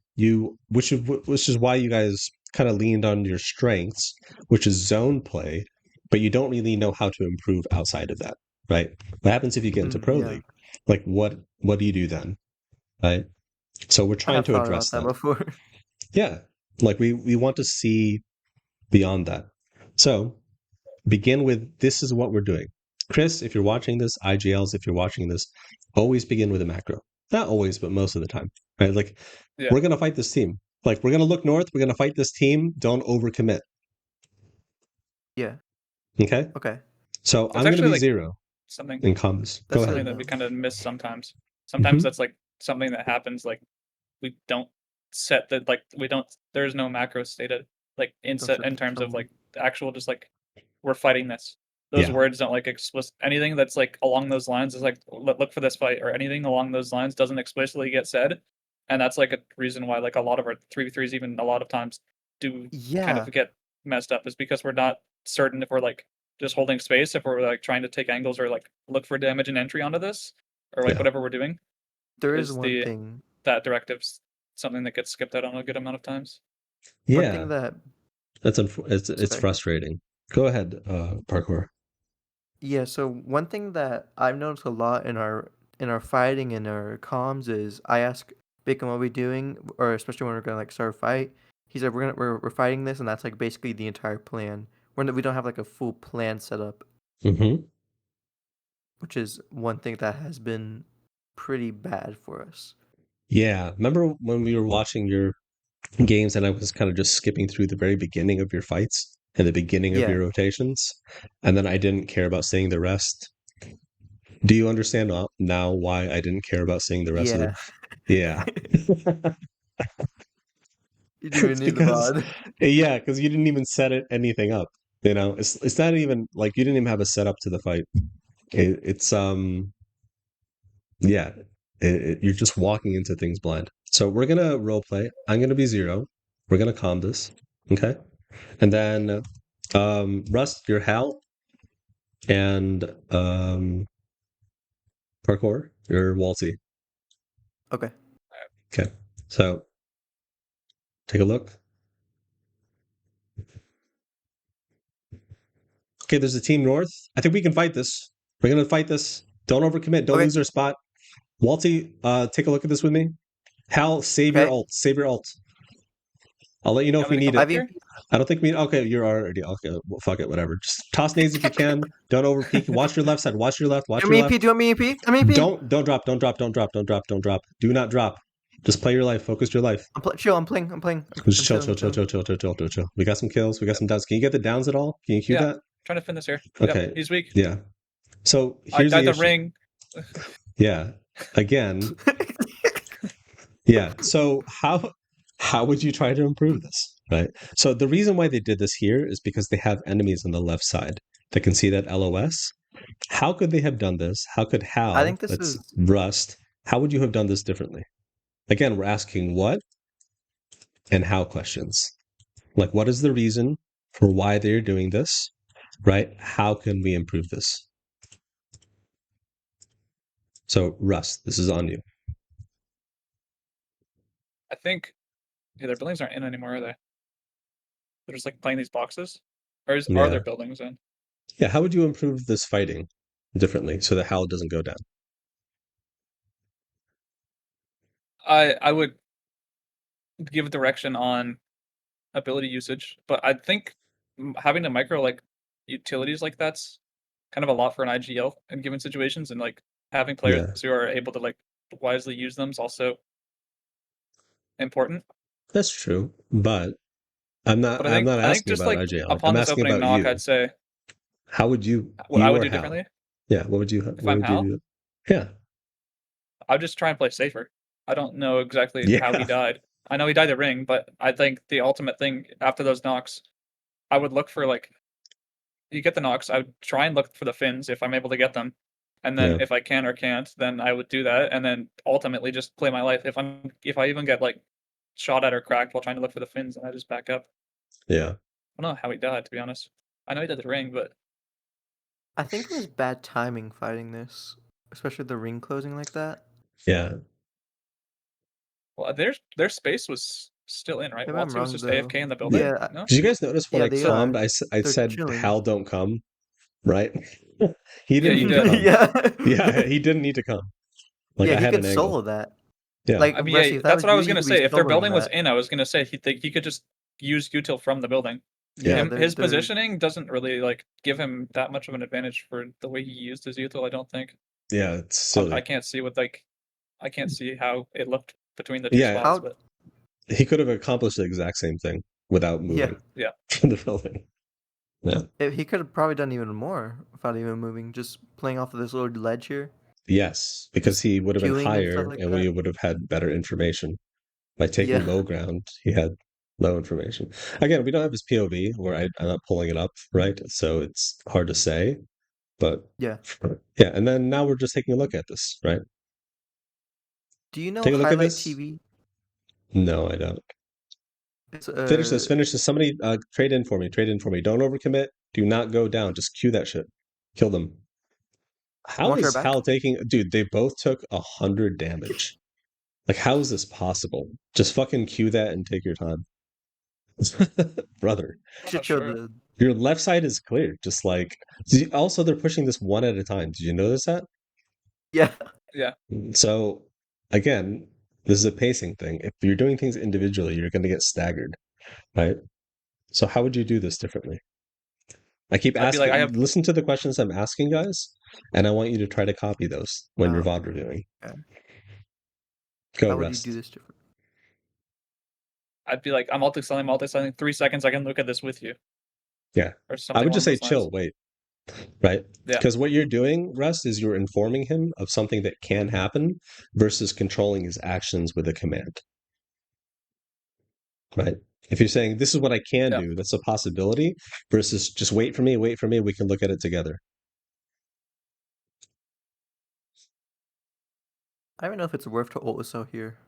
which is why you guys kind of leaned on your strengths, which is zone play, but you don't really know how to improve outside of that, right? What happens if you get into pro league? Like what do you do then, right? So we're I trying have to thought address about that that. before. Yeah, like we want to see beyond that. So begin with this is what we're doing. Chris, if you're watching this, IGLs, if you're watching this, always begin with a macro. Not always, but most of the time, right? Like we're gonna fight this team. Like we're gonna look north. We're gonna fight this team. Don't overcommit. Yeah. Okay. Okay. So That's I'm gonna actually be like 0 something in comms. Go something ahead. that we kind of miss sometimes. Sometimes that's like something that happens. Like we don't set that. Like we don't. There's no macro stated like in terms of like the actual just like we're fighting this. Those Yeah. words don't like explicit anything that's like along those lines is like look for this fight or anything along those lines doesn't explicitly get said, and that's like a reason why like a lot of our 3v3s even a lot of times do kind of get messed up is because we're not certain if we're like just holding space, if we're like trying to take angles or like look for damage and entry onto this or like whatever we're doing. There is one thing. That directive's something that gets skipped out on a good amount of times. One Yeah. thing that It's frustrating. Go ahead, parkour. Yeah, so one thing that I've noticed a lot in our fighting and our comms is I ask Bacon what we doing, or especially when we're gonna like start a fight. He said we're fighting this, and that's like basically the entire plan. We don't have like a full plan set up. Mm-hmm. which is one thing that has been pretty bad for us. Yeah. Remember when we were watching your games and I was kind of just skipping through the very beginning of your fights and the beginning of Yeah. your rotations, and then I didn't care about seeing the rest? Do you understand now why I didn't care about seeing the rest of Yeah. the? Yeah. You didn't even It's need the because VOD. yeah, because you didn't even set anything up. You know, it's not even like you didn't even have a setup to the fight. It's yeah, you're just walking into things blind. So we're gonna role play. I'm gonna be Zero. We're gonna calm this, okay? And then Rust, you're Hal, and Parkour, you're Walty. Okay. Okay, so take a look. Okay, there's a team north. I think we can fight this. We're gonna fight this. Don't overcommit. Don't Okay. lose our spot. Walty, take a look at this with me. Hal, save your Okay. ult. Save your ult. I'll let you know You if want we me to need come it. up here? I don't think we. Okay, you're already. Okay, well, fuck it, whatever. Just toss nades if you can. Don't over peek. Watch your left side. Watch your left. Watch Do your you want me left. EP? Do you want me EP? I'm EP. Don't drop. Don't drop. Don't drop. Don't drop. Don't drop. Do not drop. Just play your life. Focus your life. Chill. I'm playing. Just I'm chill, chilling, chill, chill, chill, chill, chill, chill, chill, chill. We got some kills. We got Yep. some downs. Can you get the downs at all? Can you cue Yeah. that? Trying to fin this here. Okay. Yep, he's weak. Yeah. So I here's died the the issue. ring. Yeah. Again. Yeah. So how would you try to improve this? Right. So the reason why they did this here is because they have enemies on the left side that can see that LOS. How could they have done this? How could I Hal, think this that's is Rust, how would you have done this differently? Again, we're asking what and how questions. Like, what is the reason for why they're doing this? Right? How can we improve this? So, Rust, this is on you. I think their buildings aren't in anymore, are they? They're just like playing these boxes? Or are Yeah. their buildings in? Yeah, how would you improve this fighting differently so that Hal doesn't go down? I would give a direction on ability usage, but I think having to micro like utilities like that's kind of a lot for an IGL in given situations, and like having players Yeah. who are able to like wisely use them is also important. That's true, but I'm not But I think asking just about like IGL. upon I'm this asking opening about knock, you. I'd say How would you what I would or do Hal? differently Yeah, what would you if I'm Hal. do? Yeah. I'd just try and play safer. I don't know exactly how he Yeah. died. I know he died the ring, but I think the ultimate thing after those knocks, I would look for like you get the knocks. I would try and look for the fins if I'm able to get them, and then Yeah. if I can or can't, then I would do that, and then ultimately just play my life. If I even get like shot at or cracked while trying to look for the fins, and I just back up. Yeah. I don't know how he died, to be honest. I know he did the ring, but I think it was bad timing fighting this, especially the ring closing like that. Yeah. well, their space was still in, right? Maybe I'm Waltz was wrong just though. AFK in the building. Yeah, No, Did you guys notice when yeah, I they calmed, are. I They're said, chilling. Hal, don't come, right? He Yeah, didn't you need to did. come. Yeah. Yeah, he didn't need to come. Like, Yeah, I he had could an angle. solo that. Yeah. Like, I mean, Rusty, yeah, if that that's was what I was you, gonna you could be say. If their soloing building was that. in, I was gonna say he could just use util from the building. Yeah, His they're positioning doesn't really like give him that much of an advantage for the way he used his util. I don't think. Yeah, it's I silly. can't see what like I can't see how it looked between the two Yeah. spots. How- But He could have accomplished the exact same thing without moving Yeah. from the building. Yeah. he could have probably done even more without even moving, just playing off of this little ledge here. Yes, because Just he would have been queuing and stuff higher like and we that. would have had better information. By taking Yeah. low ground, he had low information. Again, we don't have his POV, where I'm not pulling it up, right? So it's hard to say. But Yeah. yeah, and then now we're just taking a look at this, right? Do you know Take a look at Highlight this. TV? No, I don't. It's Finish this. Somebody trade in for me. Trade in for me. Don't overcommit. Do not go down. Just cue that shit. Kill them. How Want her is back? Hal taking? Dude, they both took 100 damage. Like, how is this possible? Just fucking cue that and take your time, brother. I'm should not show sure. the Your left side is clear. Just like also, they're pushing this one at a time. Did you notice that? yeah. So again, this is a pacing thing. If you're doing things individually, you're going to get staggered, right? So how would you do this differently? I keep I'd be asking. like, I have Listen to the questions I'm asking, guys, and I want you to try to copy those when you're Oh, VOD reviewing. okay. Go, How would you Rest. do this different? I'd be like, I'm multi-selling. 3 seconds, I can look at this with you. Yeah. Or I something would just along say those chill, lines. wait. Right? Yeah. Because what you're doing, Rest, is you're informing him of something that can happen versus controlling his actions with a command. Right? If you're saying this is what I can Yeah. do, that's a possibility, versus just wait for me, we can look at it together. I don't know if it's worth to ult so here.